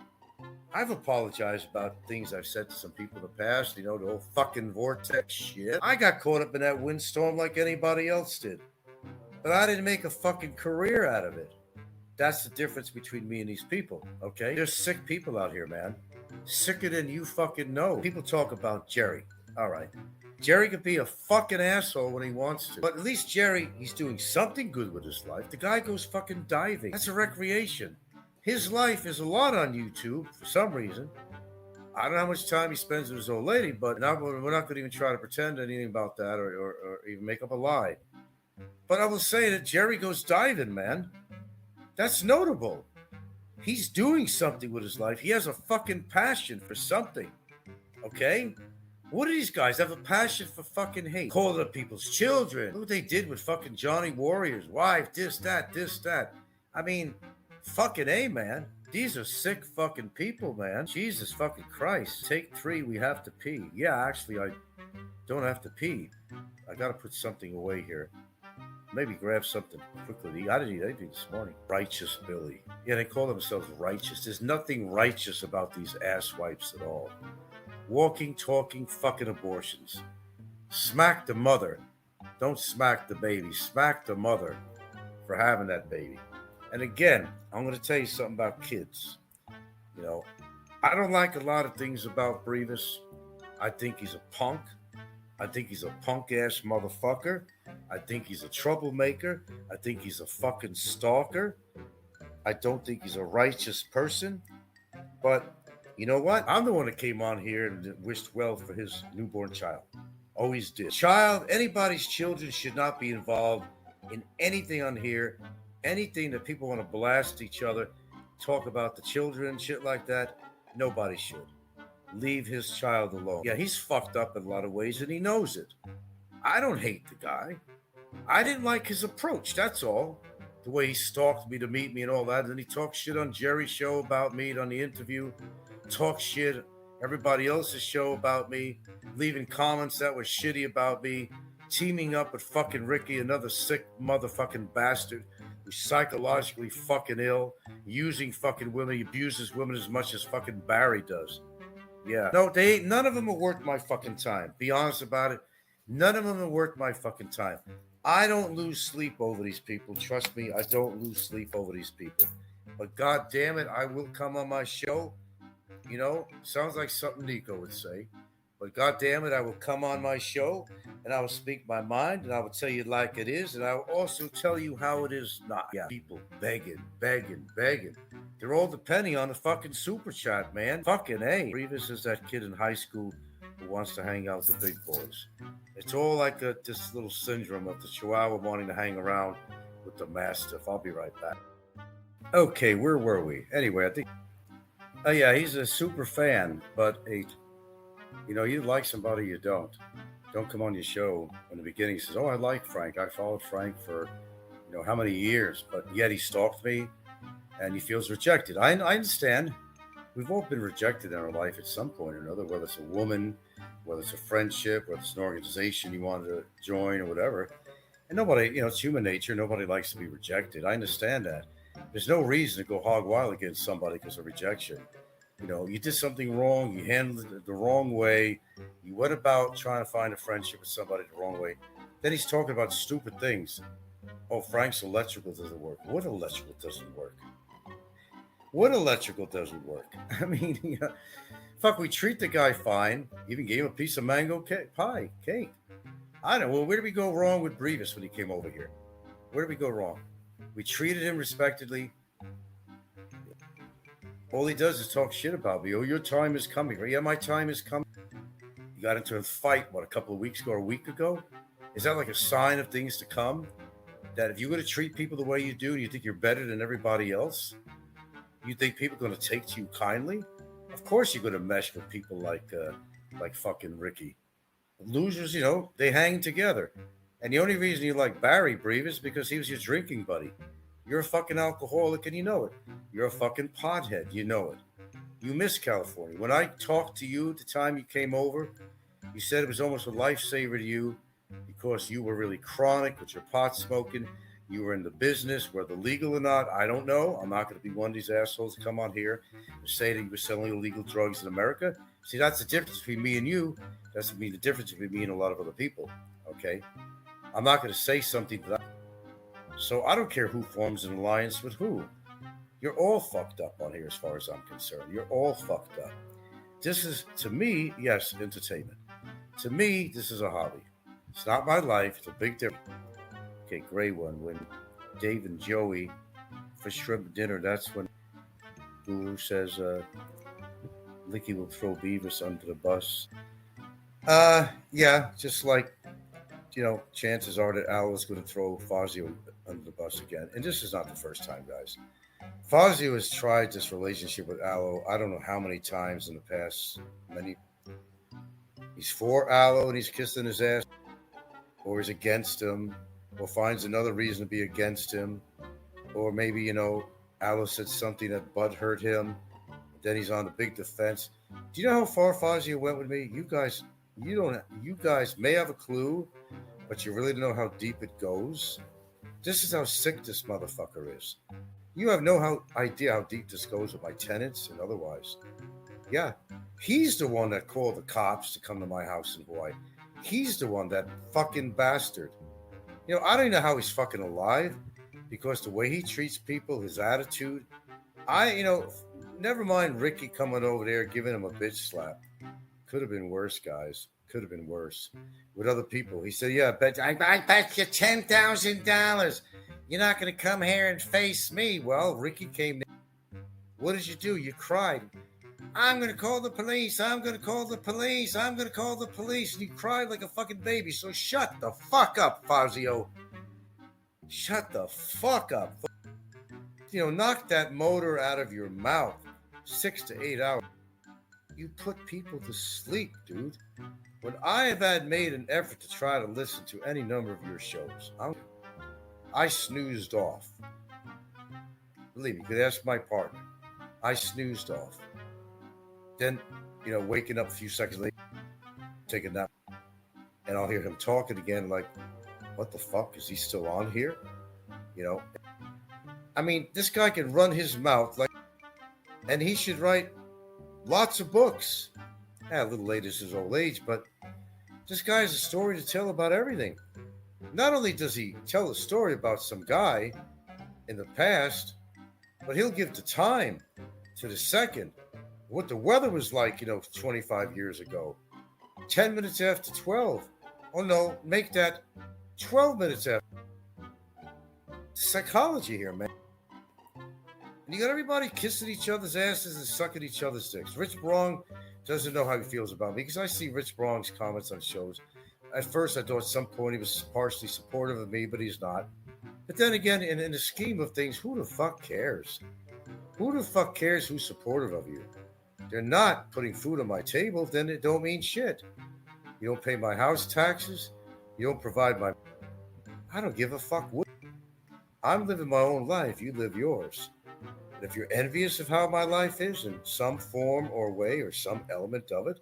I've apologized about things I've said to some people in the past, the whole fucking vortex shit. I got caught up in that windstorm like anybody else did. But I didn't make a fucking career out of it. That's the difference between me and these people, okay? There's sick people out here, man. Sicker than you fucking know. People talk about Jerry. All right. Jerry could be a fucking asshole when he wants to. But at least Jerry, he's doing something good with his life. The guy goes fucking diving. That's a recreation. His life is a lot on YouTube for some reason. I don't know how much time he spends with his old lady, but we're not going to even try to pretend anything about that or even make up a lie. But I will say that Jerry goes diving, man. That's notable. He's doing something with his life. He has a fucking passion for something. Okay? What do these guys have a passion for fucking hate? Calling up people's children. Look what they did with fucking Johnny Warrior's wife. This, that. I mean, fucking A, man. These are sick fucking people, man. Jesus fucking Christ. Take 3, we have to pee. Yeah, actually, I don't have to pee. I gotta put something away here. Maybe grab something quickly. I didn't eat anything this morning. Righteous Billy. Yeah, they call themselves righteous. There's nothing righteous about these asswipes at all. Walking, talking, fucking abortions. Smack the mother. Don't smack the baby. Smack the mother for having that baby. And again, I'm going to tell you something about kids. I don't like a lot of things about Brevis. I think he's a punk. I think he's a punk-ass motherfucker. I think he's a troublemaker. I think he's a fucking stalker. I don't think he's a righteous person. But you know what? I'm the one that came on here and wished well for his newborn child. Always did. Anybody's children should not be involved in anything on here. Anything that people want to blast each other, talk about the children, shit like that. Nobody should. Leave his child alone. Yeah, he's fucked up in a lot of ways and he knows it. I don't hate the guy. I didn't like his approach, that's all. The way he stalked me to meet me and all that. And then he talked shit on Jerry's show about me on the interview. Talk shit everybody else's show about me. Leaving comments that were shitty about me. Teaming up with fucking Ricky, another sick motherfucking bastard who's psychologically fucking ill. Using fucking women. He abuses women as much as fucking Barry does. Yeah. No, none of them are worth my fucking time. Be honest about it. None of them are worth my fucking time. I don't lose sleep over these people. Trust me, I don't lose sleep over these people. but God damn it, I will come on my show. Sounds like something Nico would say. But God damn it, I will come on my show and I will speak my mind and I will tell you like it is. And I will also tell you how it is not. Yeah, people begging, begging, begging. They're all depending on the fucking super chat, man. Fucking A. Revis is that kid in high school who wants to hang out with the big boys. It's all like this little syndrome of the Chihuahua wanting to hang around with the Mastiff. I'll be right back. Okay, where were we? Anyway, I think. Oh yeah, he's a super fan, but you like somebody you don't. Don't come on your show in the beginning. He says, "Oh, I like Frank. I followed Frank for how many years, but yet he stalked me, and he feels rejected." I understand. We've all been rejected in our life at some point or another, whether it's a woman, whether it's a friendship, whether it's an organization you wanted to join or whatever. And nobody, it's human nature. Nobody likes to be rejected. I understand that. There's no reason to go hog wild against somebody because of rejection. You did something wrong, you handled it the wrong way, you went about trying to find a friendship with somebody the wrong way. Then he's talking about stupid things. Oh, Frank's electrical doesn't work. What electrical doesn't work? What electrical doesn't work? I mean, fuck, we treat the guy fine, even gave him a piece of mango cake. I don't know. Well, where did we go wrong with Brevis when he came over here? Where did we go wrong? We treated him respectfully. All he does is talk shit about me. Oh, your time is coming. Yeah, my time is coming. You got into a fight, a couple of weeks ago or a week ago? Is that like a sign of things to come? That if you're going to treat people the way you do, you think you're better than everybody else? You think people are going to take to you kindly? Of course you're going to mesh with people like fucking Ricky. Losers, they hang together. And the only reason you like Barry Brevis is because he was your drinking buddy. You're a fucking alcoholic and you know it. You're a fucking pothead, you know it. You miss California. When I talked to you at the time you came over, you said it was almost a lifesaver to you because you were really chronic with your pot smoking. You were in the business, whether legal or not, I don't know. I'm not going to be one of these assholes to come on here and say that you were selling illegal drugs in America. See, that's the difference between me and you. That's the difference between me and a lot of other people, okay? I'm not going to say something that So I don't care who forms an alliance with who. You're all fucked up on here as far as I'm concerned. You're all fucked up. This is, to me, yes, entertainment. To me, this is a hobby. It's not my life. It's a big difference. Okay, gray one. When Dave and Joey for shrimp dinner, that's when Guru says Licky will throw Beavis under the bus. Yeah, just like, chances are that Al is going to throw Fazio under the bus again. And this is not the first time, guys. Fazio has tried this relationship with Aloe, I don't know how many times in the past. He's for Aloe and he's kissing his ass, or he's against him, or finds another reason to be against him, or maybe, Aloe said something that Bud hurt him. Then he's on the big defense. Do you know how far Fazio went with me? You guys may have a clue, but you really don't know how deep it goes. This is how sick this motherfucker is. You have no idea how deep this goes with my tenants and otherwise. Yeah, he's the one that called the cops to come to my house in Hawaii. He's the one, that fucking bastard. I don't even know how he's fucking alive, because the way he treats people, his attitude. Never mind Ricky coming over there giving him a bitch slap. Could have been worse, guys. Could have been worse with other people. He said, "Yeah, I bet you $10,000. You're not going to come here and face me." Well, Ricky came in. What did you do? You cried. "I'm going to call the police. I'm going to call the police. I'm going to call the police." And you cried like a fucking baby. So shut the fuck up, Fazio. Shut the fuck up. Knock that motor out of your mouth. 6 to 8 hours. You put people to sleep, dude. When I have made an effort to try to listen to any number of your shows, I snoozed off. Believe me, you could ask my partner. I snoozed off. Then, waking up a few seconds later, taking a nap, and I'll hear him talking again like, what the fuck? Is he still on here? I mean, this guy can run his mouth and he should write lots of books. A little late is his old age, but this guy has a story to tell about everything. Not only does he tell a story about some guy in the past, but he'll give the time to the second. What the weather was like, 25 years ago. 10 minutes after 12. Oh no, make that 12 minutes after. Psychology here, man. And you got everybody kissing each other's asses and sucking each other's dicks. Rich Brong doesn't know how he feels about me because I see Rich Brong's comments on shows. At first, I thought at some point he was partially supportive of me, but he's not. But then again, in the scheme of things, who the fuck cares? Who the fuck cares who's supportive of you? They're not putting food on my table, then it don't mean shit. You don't pay my house taxes. You don't provide my... I don't give a fuck what. I'm living my own life. You live yours. And if you're envious of how my life is in some form or way or some element of it,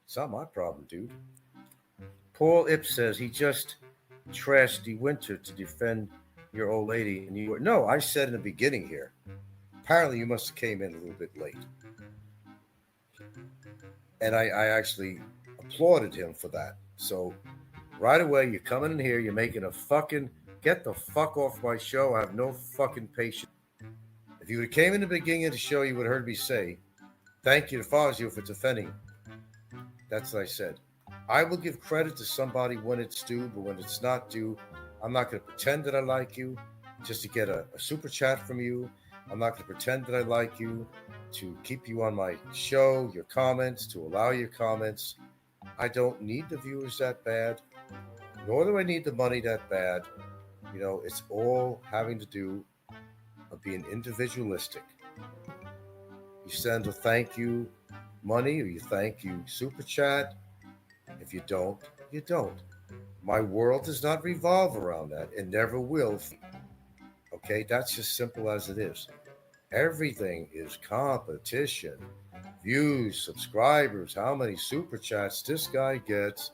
it's not my problem, dude. Paul Ip says he just trashed the winter to defend your old lady in New York. No, I said in the beginning here. Apparently, you must have came in a little bit late. And I actually applauded him for that. So right away, you're coming in here, you're making a fucking... Get the fuck off my show. I have no fucking patience. If you would have came in the beginning of the show, you would have heard me say, thank you to Fazio for defending. That's what I said. I will give credit to somebody when it's due, but when it's not due, I'm not going to pretend that I like you just to get a super chat from you. I'm not going to pretend that I like you to keep you on my show, your comments, to allow your comments. I don't need the viewers that bad, nor do I need the money that bad. It's all having to do of being individualistic. You send a thank you money or you thank you super chat. If you don't, you don't. My world does not revolve around that. It never will. Okay, that's just simple as it is. Everything is competition. Views, subscribers, how many super chats this guy gets,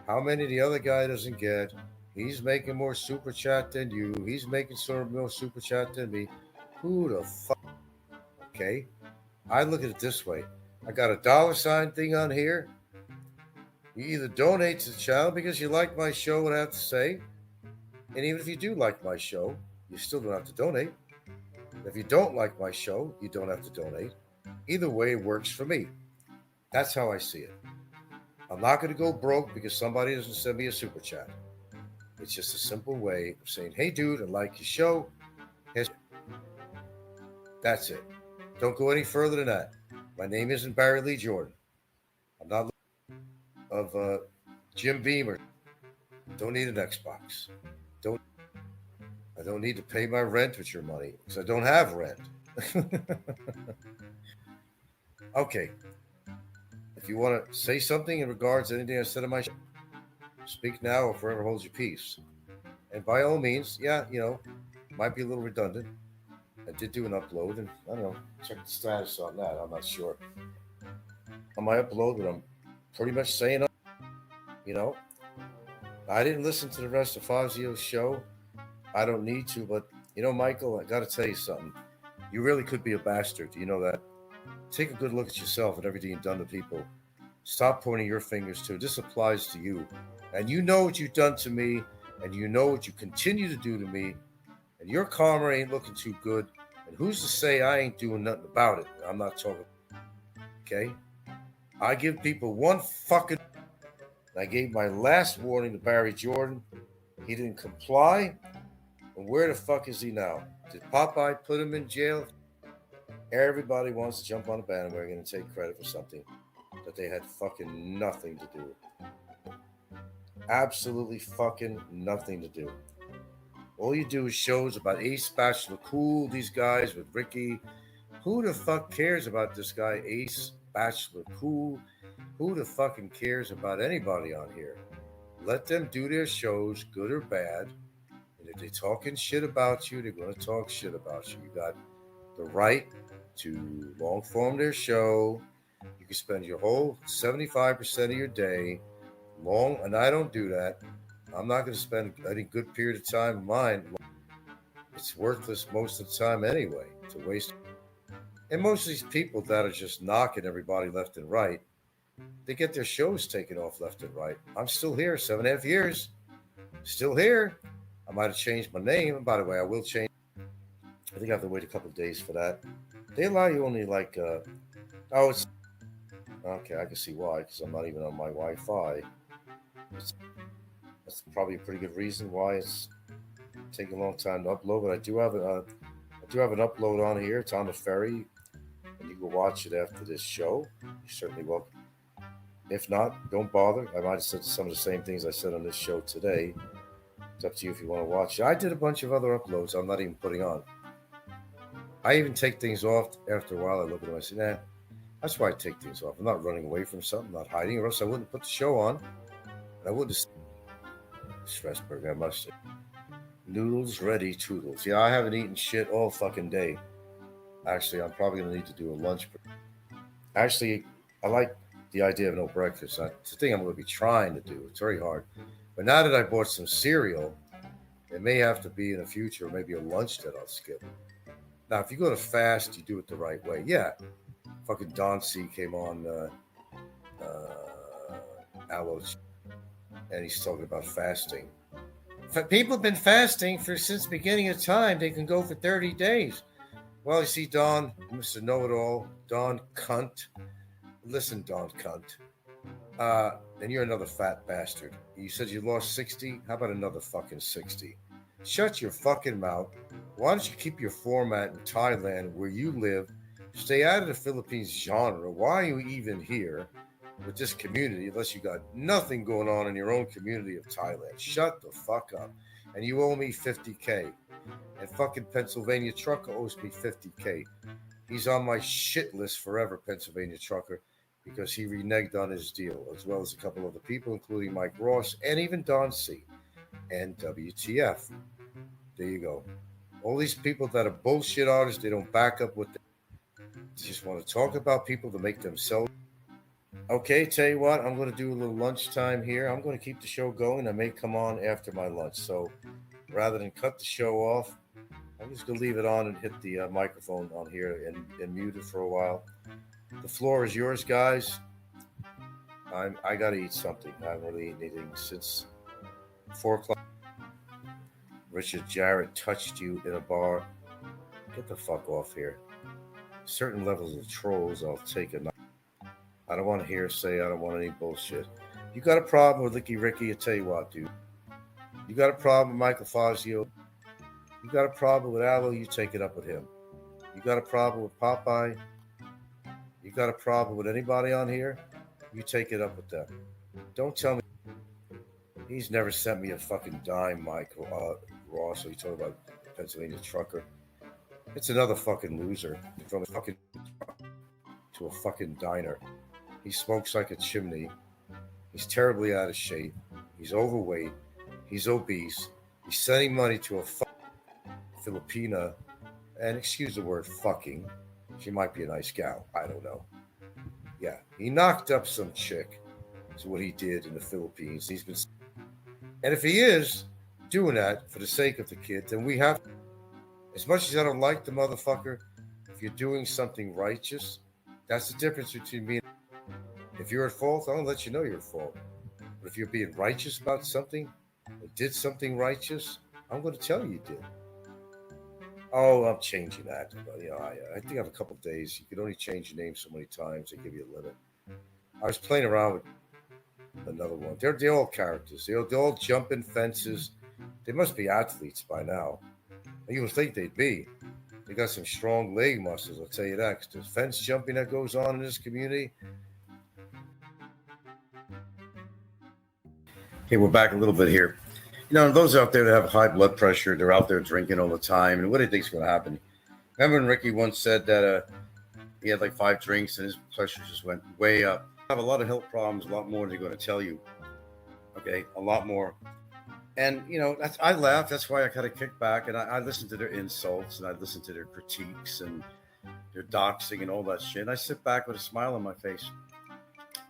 how many the other guy doesn't get. He's making more super chat than you. He's making more super chat than me. Who the fuck? Okay, I look at it this way. I got a $ thing on here. You either donate to the channel because you like my show, what I have to say. And even if you do like my show, you still don't have to donate. If you don't like my show, you don't have to donate. Either way, it works for me. That's how I see it. I'm not going to go broke because somebody doesn't send me a super chat. It's just a simple way of saying, hey, dude, I like your show. That's it. Don't go any further than that. My name isn't Barry Lee Jordan. I'm not of Jim Beamer. Don't need an Xbox. I don't need to pay my rent with your money because I don't have rent. Okay. If you want to say something in regards to anything I said on my show, speak now or forever hold your peace. And by all means, yeah, might be a little redundant. I did do an upload, and I don't know, check the status on that. I'm not sure. On my upload, but I'm pretty much saying, I didn't listen to the rest of Fazio's show. I don't need to, but, Michael, I got to tell you something. You really could be a bastard. You know that? Take a good look at yourself and everything you've done to people. Stop pointing your fingers to. This applies to you. And you know what you've done to me, and you know what you continue to do to me, and your karma ain't looking too good. And who's to say I ain't doing nothing about it? I'm not talking. Okay? I give people one fucking... I gave my last warning to Barry Jordan. He didn't comply. And where the fuck is he now? Did Popeye put him in jail? Everybody wants to jump on a bandwagon and take credit for something that they had fucking nothing to do with. Absolutely fucking nothing to do. All you do is shows about Ace Bachelor Cool, these guys with Ricky. Who the fuck cares about this guy, Ace Bachelor Cool? Who the fucking cares about anybody on here? Let them do their shows, good or bad. And if they're talking shit about you, they're going to talk shit about you. You got the right to long form their show. You can spend your whole 75% of your day long, and I don't do that. I'm not going to spend any good period of time of mine. It's worthless most of the time anyway. It's a waste. And most of these people that are just knocking everybody left and right, they get their shows taken off left and right. I'm still here, 7.5 years. Still here. I might have changed my name. And by the way, I will change. I think I have to wait a couple of days for that. They allow you only like, oh, it's okay. I can see why because I'm not even on my Wi-Fi. That's probably a pretty good reason why it's taking a long time to upload. But I do have an upload on here. It's on the ferry, and you can watch it after this show. You're certainly welcome. If not, don't bother. I might have said some of the same things I said on this show today. It's up to you if you want to watch it. I did a bunch of other uploads I'm not even putting on. I even take things off after a while. I look at them and I say, nah, that's why I take things off. I'm not running away from something, I'm not hiding, or else I wouldn't put the show on. And I wouldn't have Strasburg, I must say. Noodles ready, toodles. Yeah, I haven't eaten shit all fucking day. Actually, I'm probably going to need to do a lunch. Actually, I like the idea of no breakfast. It's the thing I'm going to be trying to do. It's very hard. But now that I bought some cereal, it may have to be in the future, maybe a lunch that I'll skip. Now, if you go to fast, you do it the right way. Yeah, fucking Don C came on Aloe, and he's talking about fasting. People have been fasting since the beginning of time. They can go for 30 days. Well, you see, Don, Mr. Know-It-All, Don Cunt. Listen, Don Cunt. And you're another fat bastard. You said you lost 60. How about another fucking 60? Shut your fucking mouth. Why don't you keep your format in Thailand where you live? Stay out of the Philippines genre. Why are you even here with this community unless you got nothing going on in your own community of Thailand? Shut the fuck up. And you owe me 50K. And fucking Pennsylvania Trucker owes me 50K. He's on my shit list forever, Pennsylvania Trucker, because he reneged on his deal, as well as a couple other people, including Mike Ross and even Don C. And WTF. There you go. All these people that are bullshit artists, they don't back up what they just want to talk about people to make themselves. Okay, tell you what, I'm going to do a little lunchtime here. I'm going to keep the show going. I may come on after my lunch. So rather than cut the show off, I'm just going to leave it on and hit the microphone on here and mute it for a while. The floor is yours, guys. I got to eat something. I haven't really eaten anything since 4 o'clock. Richard Jarrett touched you in a bar. Get the fuck off here. Certain levels of trolls, I'll take a night. I don't want to hear say I don't want any bullshit. You got a problem with Licky Ricky? I tell you what, dude. You got a problem with Michael Fazio? You got a problem with Aloe? You take it up with him. You got a problem with Popeye? You got a problem with anybody on here? You take it up with them. Don't tell me. He's never sent me a fucking dime, Michael Ross. So you talk about Pennsylvania Trucker. It's another fucking loser from a fucking to a fucking diner. He smokes like a chimney. He's terribly out of shape. He's overweight. He's obese. He's sending money to a Filipina. And excuse the word fucking. She might be a nice gal. I don't know. Yeah, he knocked up some chick. That's what he did in the Philippines. He's been, and if he is doing that for the sake of the kid, then we have. As much as I don't like the motherfucker, if you're doing something righteous, that's the difference between me. If you're at fault, I'll let you know you're at fault. But if you're being righteous about something, or did something righteous, I'm going to tell you did. Oh, I'm changing that. But, I think I have a couple of days. You can only change your name so many times. They give you a limit. I was playing around with another one. They're all characters. They're all jumping fences. They must be athletes by now. You would think they'd be. They got some strong leg muscles, I'll tell you that. Because there's fence jumping that goes on in this community. Okay, we're back a little bit here. Those out there that have high blood pressure, they're out there drinking all the time. And what do you think is going to happen? Remember when Ricky once said that he had like 5 drinks and his pressure just went way up? I have a lot of health problems, a lot more than they're going to tell you. Okay, a lot more. And, I laugh. That's why I kind of kick back and I listen to their insults and I listen to their critiques and their doxing and all that shit. And I sit back with a smile on my face.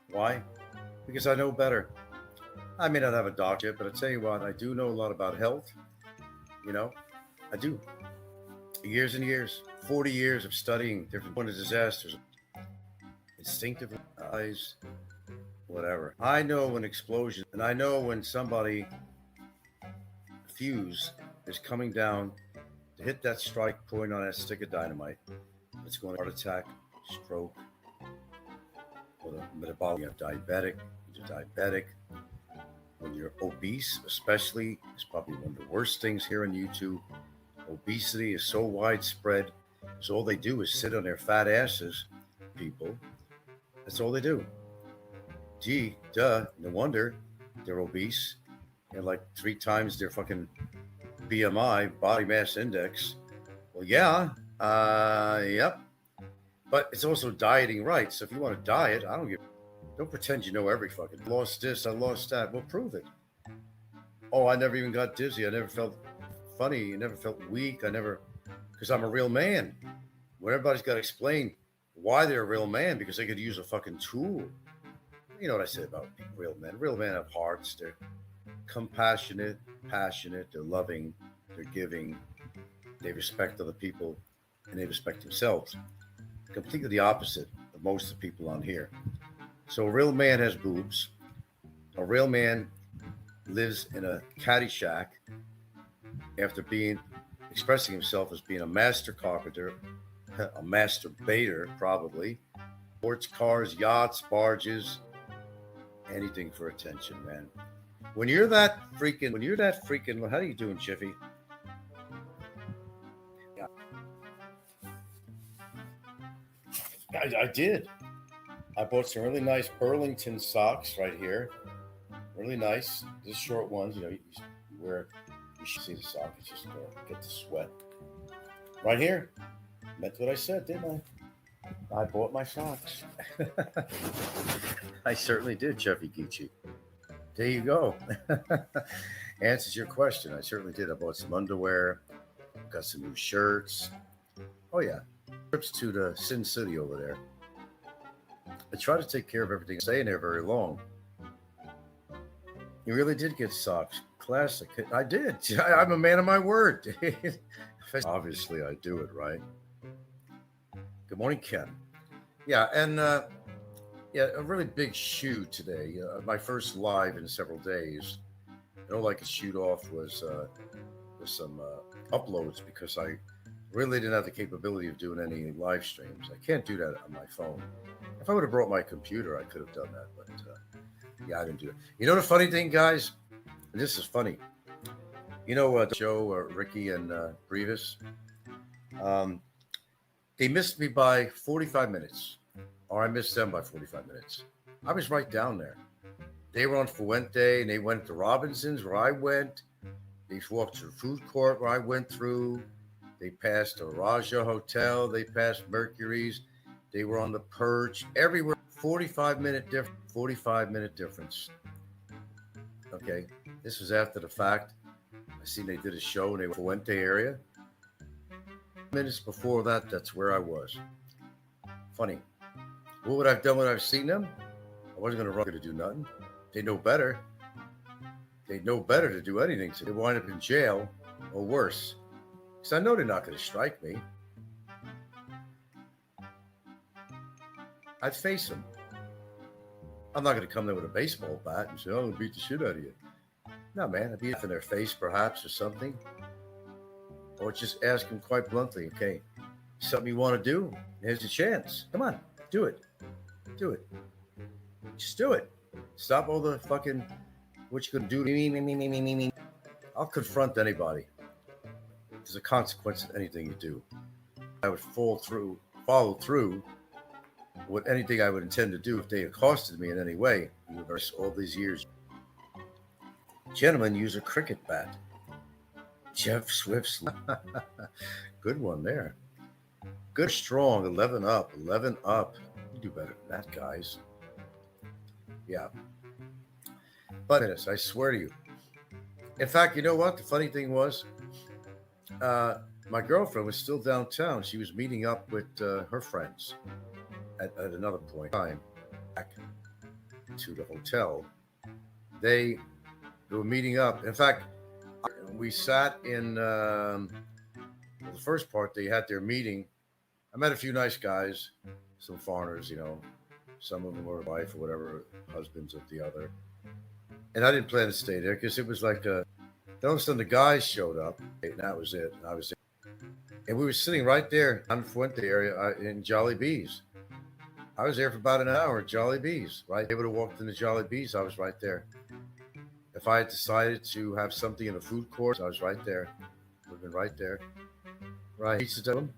Why? Because I know better. I may not have a doctorate, but I tell you what, I do know a lot about health. I do. Years and years, 40 years of studying different kind of disasters, instinctive eyes, whatever. I know when explosion, and I know when somebody fuse is coming down to hit that strike point on that stick of dynamite. It's going to heart attack, stroke, or the metabolic diabetic. You're diabetic. When you're obese, especially, it's probably one of the worst things here on YouTube. Obesity is so widespread. So all they do is sit on their fat asses, people. That's all they do. Gee, duh, no wonder they're obese. They're like 3 times their fucking BMI, body mass index. Well, yeah, yep. But it's also dieting right. So if you want to diet, don't pretend you know every fucking. Lost this, I lost that. Well, prove it. Oh, I never even got dizzy. I never felt funny. I never felt weak. Because I'm a real man. When everybody's got to explain why they're a real man, because they could use a fucking tool. You know what I said about real men. Real men have hearts. They're compassionate, passionate. They're loving. They're giving. They respect other people, and they respect themselves. Completely the opposite of most of the people on here. So a real man has boobs. A real man lives in a caddy shack after expressing himself as being a master carpenter, a masturbator, probably. Sports cars, yachts, barges, anything for attention, man. When you're that freaking, how are you doing, Jiffy? Yeah. I did. I bought some really nice Burlington socks right here. Really nice. These short ones, you wear. You should see the sock. It's just get the sweat. Right here. Meant what I said, didn't I? I bought my socks. I certainly did, Jeffy Geechee. There you go. Answers your question. I certainly did. I bought some underwear. Got some new shirts. Oh, yeah. Trips to the Sin City over there. I try to take care of everything. Staying there very long. You really did get socks. Classic. I did. I'm a man of my word. Obviously, I do it, right? Good morning, Ken. Yeah, and a really big shoot today. My first live in several days. And all I could shoot off was some uploads because I really didn't have the capability of doing any live streams. I can't do that on my phone. If I would have brought my computer, I could have done that. But I didn't do it. You know the funny thing, guys? This is funny. You know, Joe, Ricky, and Brevis, they missed me by 45 minutes, or I missed them by 45 minutes. I was right down there. They were on Fuente, and they went to Robinson's, where I went. They walked to the food court, where I went through. They passed the Raja Hotel. They passed Mercury's. They were on the Perch. Everywhere. 45-minute difference. Okay. This was after the fact. I seen they did a show in the Fuente area. Minutes before that, that's where I was. Funny. What would I have done when I've seen them? I wasn't going to run to do nothing. They know better. They know better to do anything. So they wind up in jail or worse. Because I know they're not going to strike me. I'd face them. I'm not going to come there with a baseball bat and say, "I'm going to beat the shit out of you." No, man. I'd be in their face, perhaps, or something. Or just ask them quite bluntly, okay, something you want to do? Here's your chance. Come on, do it. Do it. Just do it. Stop all the fucking, what you going to do? Me. I'll confront anybody. There's a consequence of anything you do. I would follow through with anything I would intend to do if they accosted me in any way. All these years. Gentlemen use a cricket bat. Jeff Swift's. Good one there. Good, strong. 11 up. You do better than that, guys. Yeah. But I swear to you. In fact, you know what? The funny thing was, my girlfriend was still downtown. She was meeting up with her friends at another point in time back to the hotel. They were meeting up. In fact, we sat in the first part. They had their meeting. I met a few nice guys, some foreigners, some of them were wife or whatever, husbands of the other. And I didn't plan to stay there because it was like all of a sudden the guys showed up, and that was it. I was there. And we were sitting right there on Fuente area in Jolly Bees. I was there for about an hour at Jolly Bees, right? Able to walk into Jolly Bees, I was right there. If I had decided to have something in a food court, I was right there. Would have been right there. Right. Pizza Dome.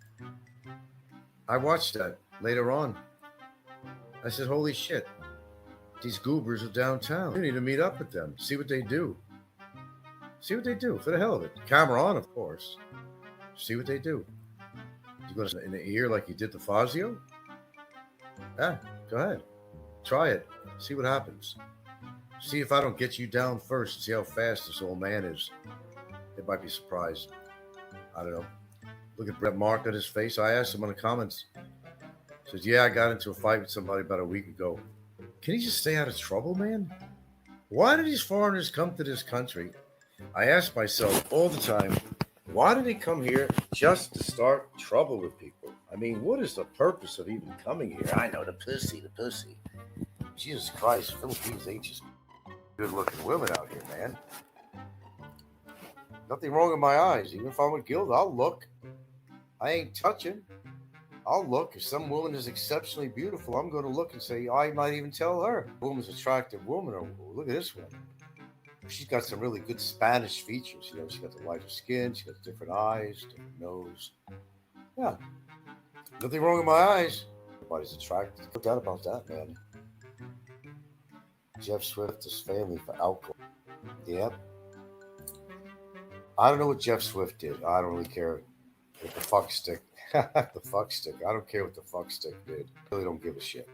I watched that later on. I said, holy shit, these goobers are downtown. You need to meet up with them, see what they do. See what they do for the hell of it. Camera on, of course. See what they do. You go in the ear like you did the Fazio? Yeah, go ahead. Try it. See what happens. See if I don't get you down first. See how fast this old man is. They might be surprised. I don't know. Look at Brett Mark on his face. I asked him on the comments. Says, yeah, I got into a fight with somebody about a week ago. Can he just stay out of trouble, man? Why do these foreigners come to this country? I ask myself all the time, why do they come here just to start trouble with people? I mean, what is the purpose of even coming here? I know, the pussy. Jesus Christ, Philippines ain't just good-looking women out here, man. Nothing wrong with my eyes. Even if I'm with Gilda, I'll look. I ain't touching. I'll look. If some woman is exceptionally beautiful, I'm going to look and say, I might even tell her, woman's an attractive woman, or look at this one. She's got some really good Spanish features. You know, she's got the lighter skin, she's got different eyes, different nose. Yeah. Nothing wrong with my eyes. Everybody's attracted. No doubt about that, man. Jeff Swift is family for alcohol. Yep. I don't know what Jeff Swift did. I don't really care with the fuck stick. The fuck stick. I don't care what the fuck stick did. I really don't give a shit.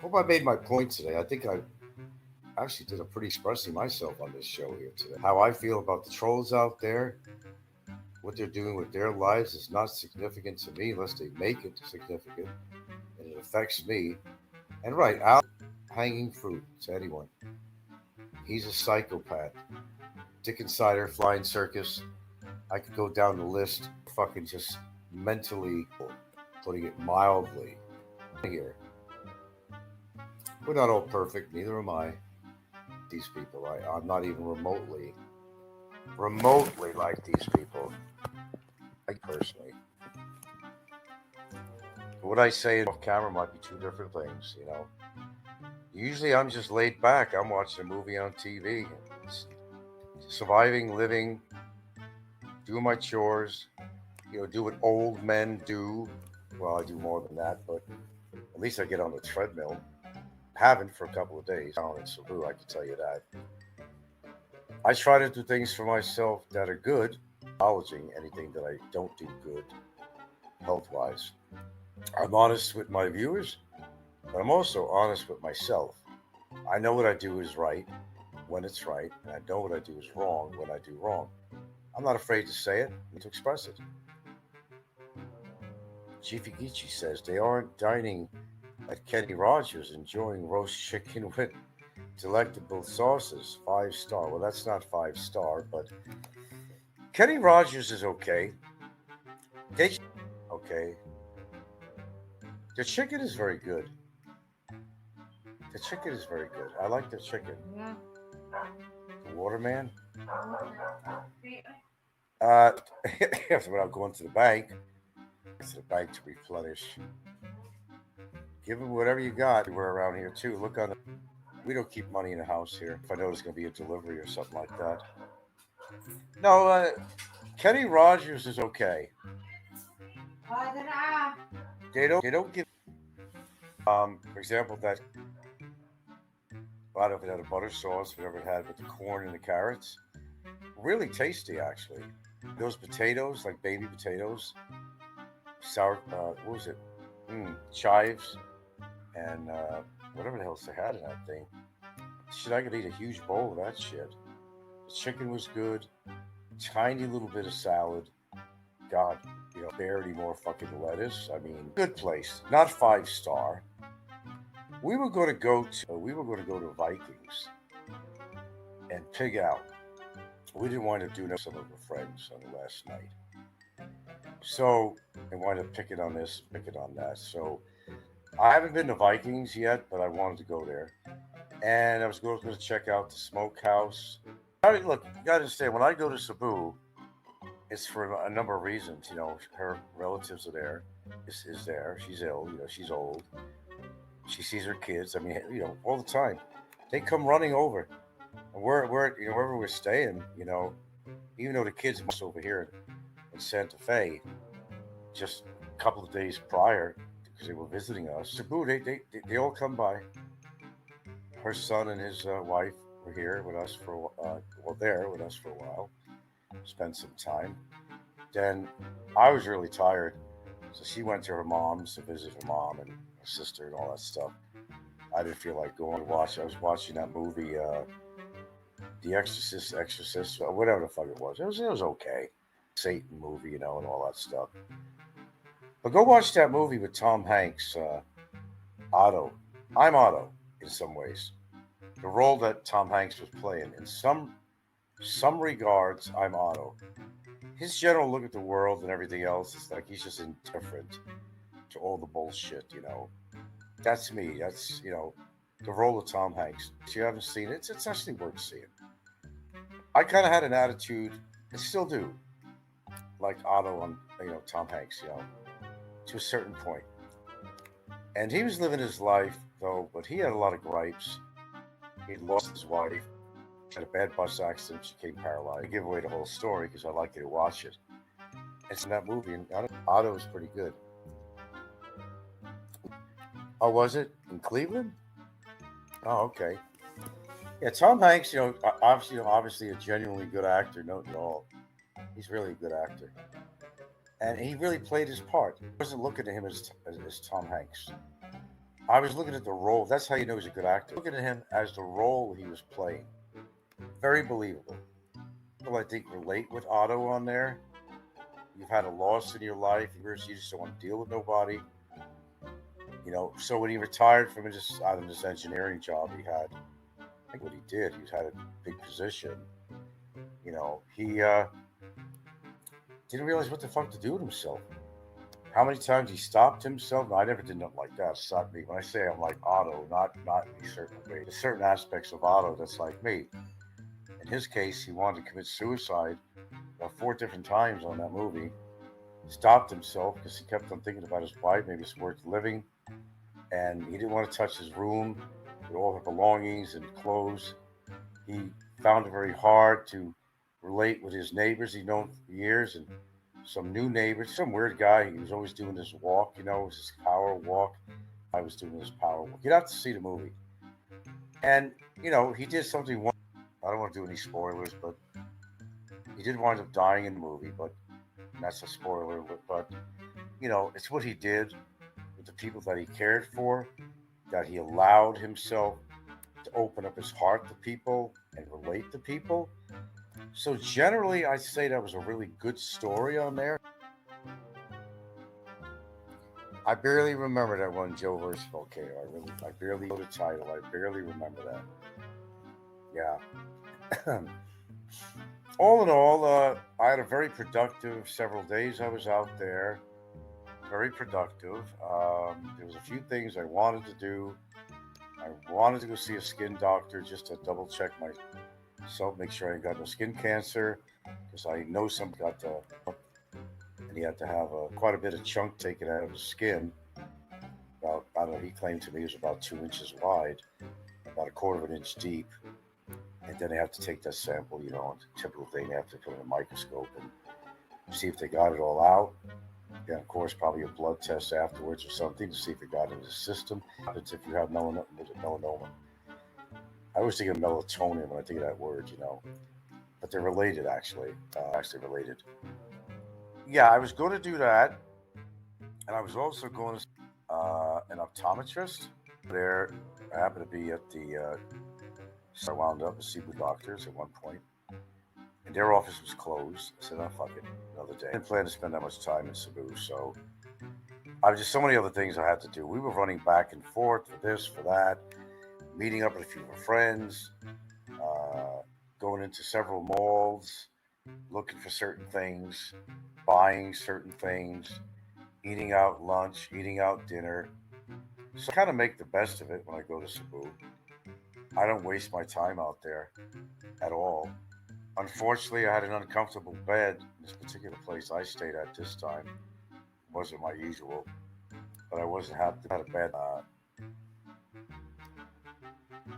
Hope I made my point today. I think I actually did a pretty expressing myself on this show here today. How I feel about the trolls out there, what they're doing with their lives is not significant to me unless they make it significant, and it affects me. And right, Al hanging fruit to anyone. He's a psychopath. Dick Insider, Flying Circus. I could go down the list, fucking just mentally, putting it mildly. Here, we're not all perfect, neither am I. These people, I'm not even remotely like these people. Like personally, what I say off camera might be two different things. You know, usually I'm just laid back. I'm watching a movie on TV, surviving, living, doing my chores. You know, do what old men do. Well, I do more than that, but at least I get on the treadmill. Haven't for a couple of days. Down in Cebu, I can tell you that. I try to do things for myself that are good, acknowledging anything that I don't do good health-wise. I'm honest with my viewers, but I'm also honest with myself. I know what I do is right when it's right, and I know what I do is wrong when I do wrong. I'm not afraid to say it and to express it. Chief Igichi says they aren't dining at Kenny Rogers enjoying roast chicken with delectable sauces. 5-star. Well, that's not 5-star, but Kenny Rogers is okay. Okay. The chicken is very good. The chicken is very good. I like the chicken. Yeah. The Waterman. Without going to the bank. To the bank to replenish. Give them whatever you got. We're around here too. Look on the. We don't keep money in the house here. If I know there's going to be a delivery or something like that. No, Kenny Rogers is okay. They don't give. For example, that. I don't know if it had a butter sauce, whatever it had with the corn and the carrots. Really tasty, actually. Those potatoes, like baby potatoes, sour. What was it? Chives, and whatever the hell they had in that thing. Shit, I could eat a huge bowl of that shit. The chicken was good. Tiny little bit of salad. God, barely more fucking lettuce. I mean, good place. Not 5-star. We were going to go to Vikings and pig out. We didn't wind up doing some of our friends on the last night. So, and wind up picking on this, picking on that. So, I haven't been to Vikings yet, but I wanted to go there. And I was going to check out the smokehouse. I mean, look, you got to understand, when I go to Cebu, It's for a number of reasons. Her relatives are there. Is there. She's ill. She's old. She sees her kids. I mean, all the time. They come running over, and we're wherever we're staying. Even though the kids are over here in Santa Fe, just a couple of days prior, because they were visiting us. Cebu, they all come by. Her son and his wife were here with us there with us for a while. Spent some time. Then I was really tired, so she went to her mom's to visit her mom and her sister and all that stuff. I didn't feel like going to watch. I was watching that movie, The Exorcist, or whatever the fuck it was. It was okay. Satan movie, and all that stuff. But go watch that movie with Tom Hanks, Otto. I'm Otto in some ways. The role that Tom Hanks was playing, in some regards, I'm Otto. His general look at the world and everything else is like he's just indifferent to all the bullshit. That's me. That's the role of Tom Hanks. If you haven't seen it, it's actually worth seeing. I kind of had an attitude, I still do, like Otto on Tom Hanks, to a certain point. And he was living his life though, but he had a lot of gripes. He'd lost his wife, had a bad bus accident, she became paralyzed. I give away the whole story because I'd like you to watch it. It's in that movie, and Otto was pretty good. Oh, was it in Cleveland? Oh, okay. Yeah, Tom Hanks, obviously a genuinely good actor, no at all. He's really a good actor. And he really played his part. I wasn't looking at him as Tom Hanks. I was looking at the role. That's how you know he's a good actor. Looking at him as the role he was playing. Very believable. People, I think, relate with Otto on there. You've had a loss in your life. You just don't want to deal with nobody. So when he retired from out of this engineering job he had, I think what he did, he had a big position. He didn't realize what the fuck to do with himself. How many times he stopped himself? No, I never did nothing like that. Stop me. When I say I'm like Otto, not in a certain way. There's certain aspects of Otto that's like me. In his case, he wanted to commit suicide about 4 different times on that movie. Stopped himself because he kept on thinking about his wife. Maybe it's worth living. And he didn't want to touch his room with all her belongings and clothes. He found it very hard to relate with his neighbors he'd known for years and some new neighbors. Some weird guy. He was always doing this walk, it was his power walk. I was doing this power walk. You'd have to see the movie. And, he did something. I don't want to do any spoilers, but he did wind up dying in the movie, but that's a spoiler. But, it's what he did with the people that he cared for, that he allowed himself to open up his heart to people and relate to people. So generally, I'd say that was a really good story on there. I barely remember that one, Joe versus Volcano. I barely know the title. I barely remember that. Yeah. All in all, I had a very productive several days. I was out there, very productive. There was a few things I wanted to do. I wanted to go see a skin doctor just to double check myself, make sure I ain't got no skin cancer, because I know somebody got and he had to have quite a bit of chunk taken out of his skin. About, I don't know, he claimed to me it was about 2 inches wide, about a quarter of an inch deep. And then they have to take that sample, a typical thing. They have to put in a microscope and see if they got it all out. And of course, probably a blood test afterwards or something to see if it got into the system. What happens if you have melanoma? I always think of melatonin when I think of that word, But they're related, actually. Actually related. Yeah, I was going to do that. And I was also going to see an optometrist. There, I happened to be at the... So I wound up with Cebu doctors at one point, and their office was closed. I said, "Oh, fuck it, another day." I didn't plan to spend that much time in Cebu, so I was just so many other things I had to do. We were running back and forth for this, for that, meeting up with a few of our friends, going into several malls, looking for certain things, buying certain things, eating out lunch, eating out dinner. So I kind of make the best of it when I go to Cebu. I don't waste my time out there at all. Unfortunately, I had an uncomfortable bed in this particular place I stayed at this time. It wasn't my usual, but I wasn't happy. I had a bed.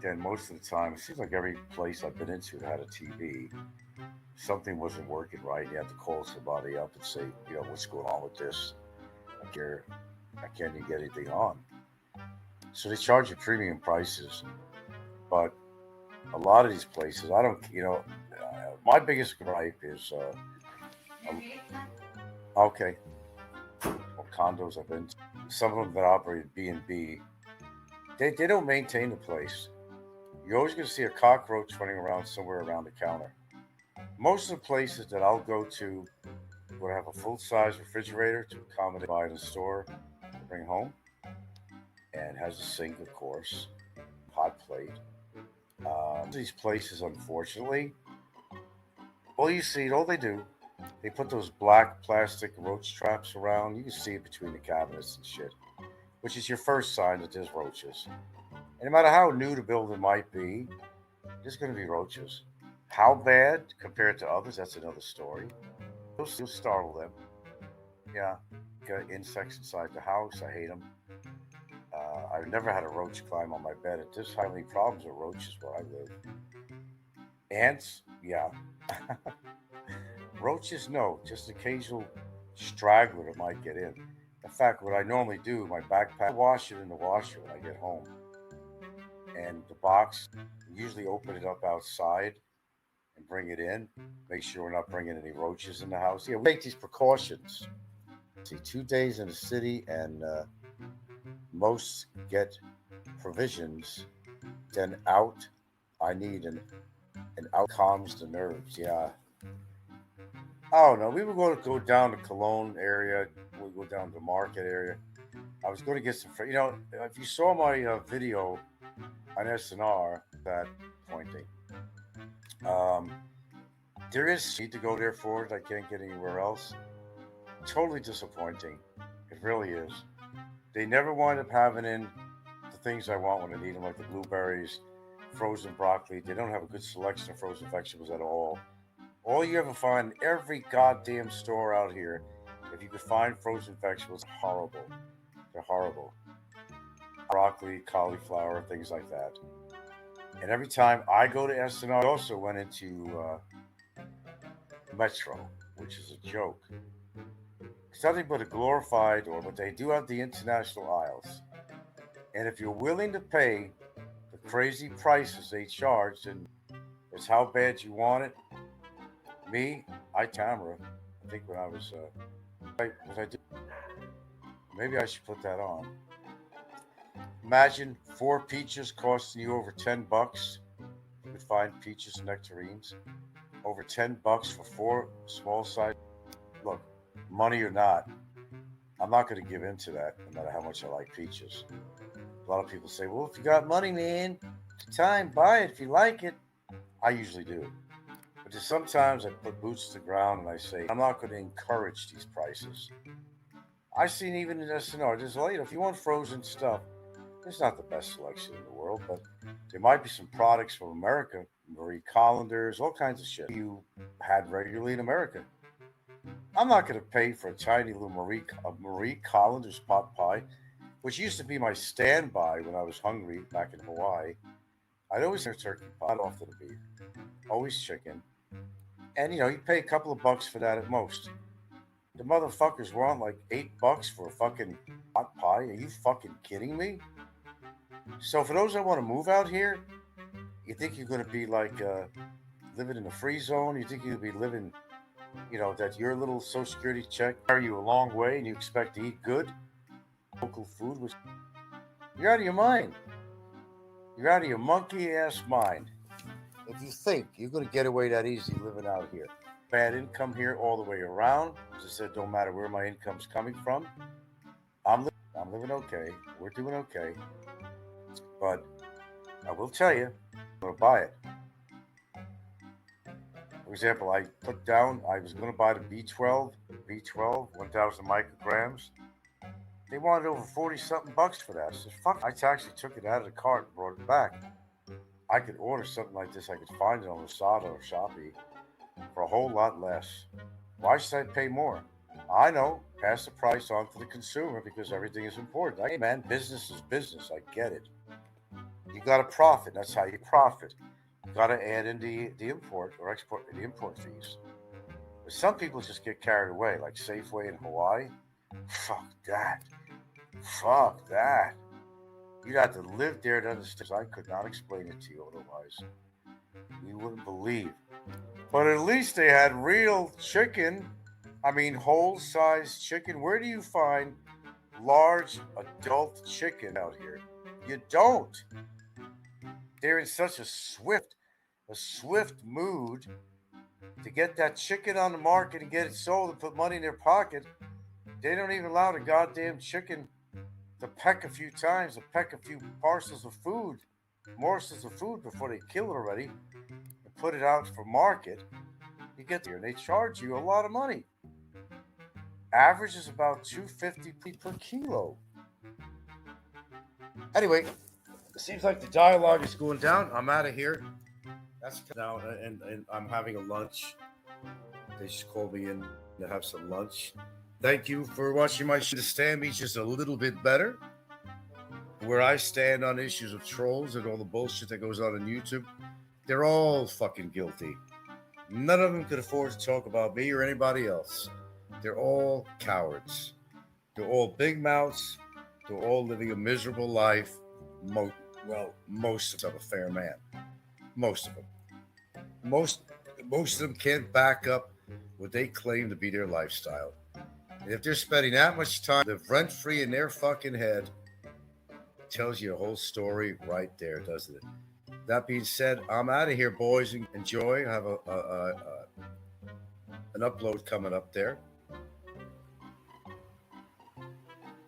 Then most of the time, it seems like every place I've been into that had a TV, something wasn't working right. You had to call somebody up and say, what's going on with this? I can't even get anything on. So they charge you premium prices, but a lot of these places, I don't, my biggest gripe is, um, okay, well, condos I've been to, some of them that operate B&B, they don't maintain the place. You're always going to see a cockroach running around somewhere around the counter. Most of the places that I'll go to would have a full-size refrigerator to accommodate buy in the store, bring home, and has a sink, of course, hot plate. These places, unfortunately, all they do, they put those black plastic roach traps around. You can see it between the cabinets and shit, which is your first sign that there's roaches. And no matter how new the building might be, there's going to be roaches. How bad compared to others, that's another story. You'll startle them. Yeah, got insects inside the house. I hate them. I've never had a roach climb on my bed. At this hardly problems with roaches where I live. Ants, yeah. Roaches, no. Just occasional straggler that might get in. In fact, what I normally do, my backpack, I wash it in the washer when I get home. And the box, usually open it up outside and bring it in. Make sure we're not bringing any roaches in the house. Yeah, we take these precautions. See, 2 days in the city, and most get provisions. Then out, I need an out calms the nerves. Yeah. Oh no, we were going to go down to Cologne area. We go down to the market area. I was going to get some. If you saw my video on SNR, that pointing. Um, there is need to go there for it. I can't get anywhere else. Totally disappointing. It really is. They never wind up having in the things I want when I need them, like the blueberries, frozen broccoli. They don't have a good selection of frozen vegetables at all. All you ever find in every goddamn store out here, if you could find frozen vegetables, horrible. They're horrible. Broccoli, cauliflower, things like that. And every time I go to SNR, I also went into Metro, which is a joke. It's nothing but a glorified, or but they do have the international aisles. And if you're willing to pay the crazy prices they charge, then it's how bad you want it. Me, I camera. I think when I was, was I do? Maybe I should put that on. Imagine four peaches costing you over $10. You could find peaches and nectarines over $10 for four small size. Look, money or not, I'm not going to give in to that, no matter how much I like peaches. A lot of people say, "Well, if you got money, man, time buy it if you like it." I usually do. But there's sometimes I put boots to the ground and I say, I'm not going to encourage these prices. I've seen even in SNR, there's later, if you want frozen stuff, it's not the best selection in the world, but there might be some products from America, Marie Collanders, all kinds of shit you had regularly in America. I'm not going to pay for a tiny little Marie Collanders pot pie, which used to be my standby when I was hungry back in Hawaii. I'd always have turkey pot off to the beef, always chicken. And you pay a couple of bucks for that at most. The motherfuckers want like $8 for a fucking pot pie. Are you fucking kidding me? So for those that want to move out here, you think you're going to be like living in a free zone? You think you'll be living, that your little Social Security check carry you a long way, and you expect to eat good local food? You're out of your mind. You're out of your monkey ass mind. If you think you're going to get away that easy living out here, bad income here all the way around. As I said, don't matter where my income's coming from. I'm living okay. We're doing okay. But I will tell you, I'm going to buy it. For example, I put down, I was going to buy the B12, 1,000 micrograms. They wanted over 40 something bucks for that. I said, fuck. I actually took it out of the cart and brought it back. I could order something like this. I could find it on Lazada or Shopee for a whole lot less. Why should I pay more? I know, pass the price on to the consumer because everything is important. Hey man, business is business. I get it. You got to profit. That's how you profit. You got to add in the import or export the import fees. But some people just get carried away, like Safeway in Hawaii. Fuck that. Fuck that. You'd have to live there to understand. I could not explain it to you otherwise. You wouldn't believe. But at least they had real chicken. I mean, whole sized chicken. Where do you find large adult chicken out here? You don't. They're in such a swift mood to get that chicken on the market and get it sold and put money in their pocket. They don't even allow the goddamn chicken to peck a few times, to peck a few morsels of food before they kill it already and put it out for market. You get there and they charge you a lot of money. Average is about $2.50 per kilo. Anyway, it seems like the dialogue is going down. I'm out of here. That's now, and I'm having a lunch. They just called me in to have some lunch. Thank you for watching my show. Understand me just a little bit better. Where I stand on issues of trolls and all the bullshit that goes on YouTube, they're all fucking guilty. None of them could afford to talk about me or anybody else. They're all cowards. They're all big mouths. They're all living a miserable life. Most of them, I'm a fair man. Most of them. Most of them can't back up what they claim to be their lifestyle. And if they're spending that much time live rent free in their fucking head, it tells you the whole story right there, doesn't it? That being said, I'm out of here, boys. Enjoy. I have an upload coming up there.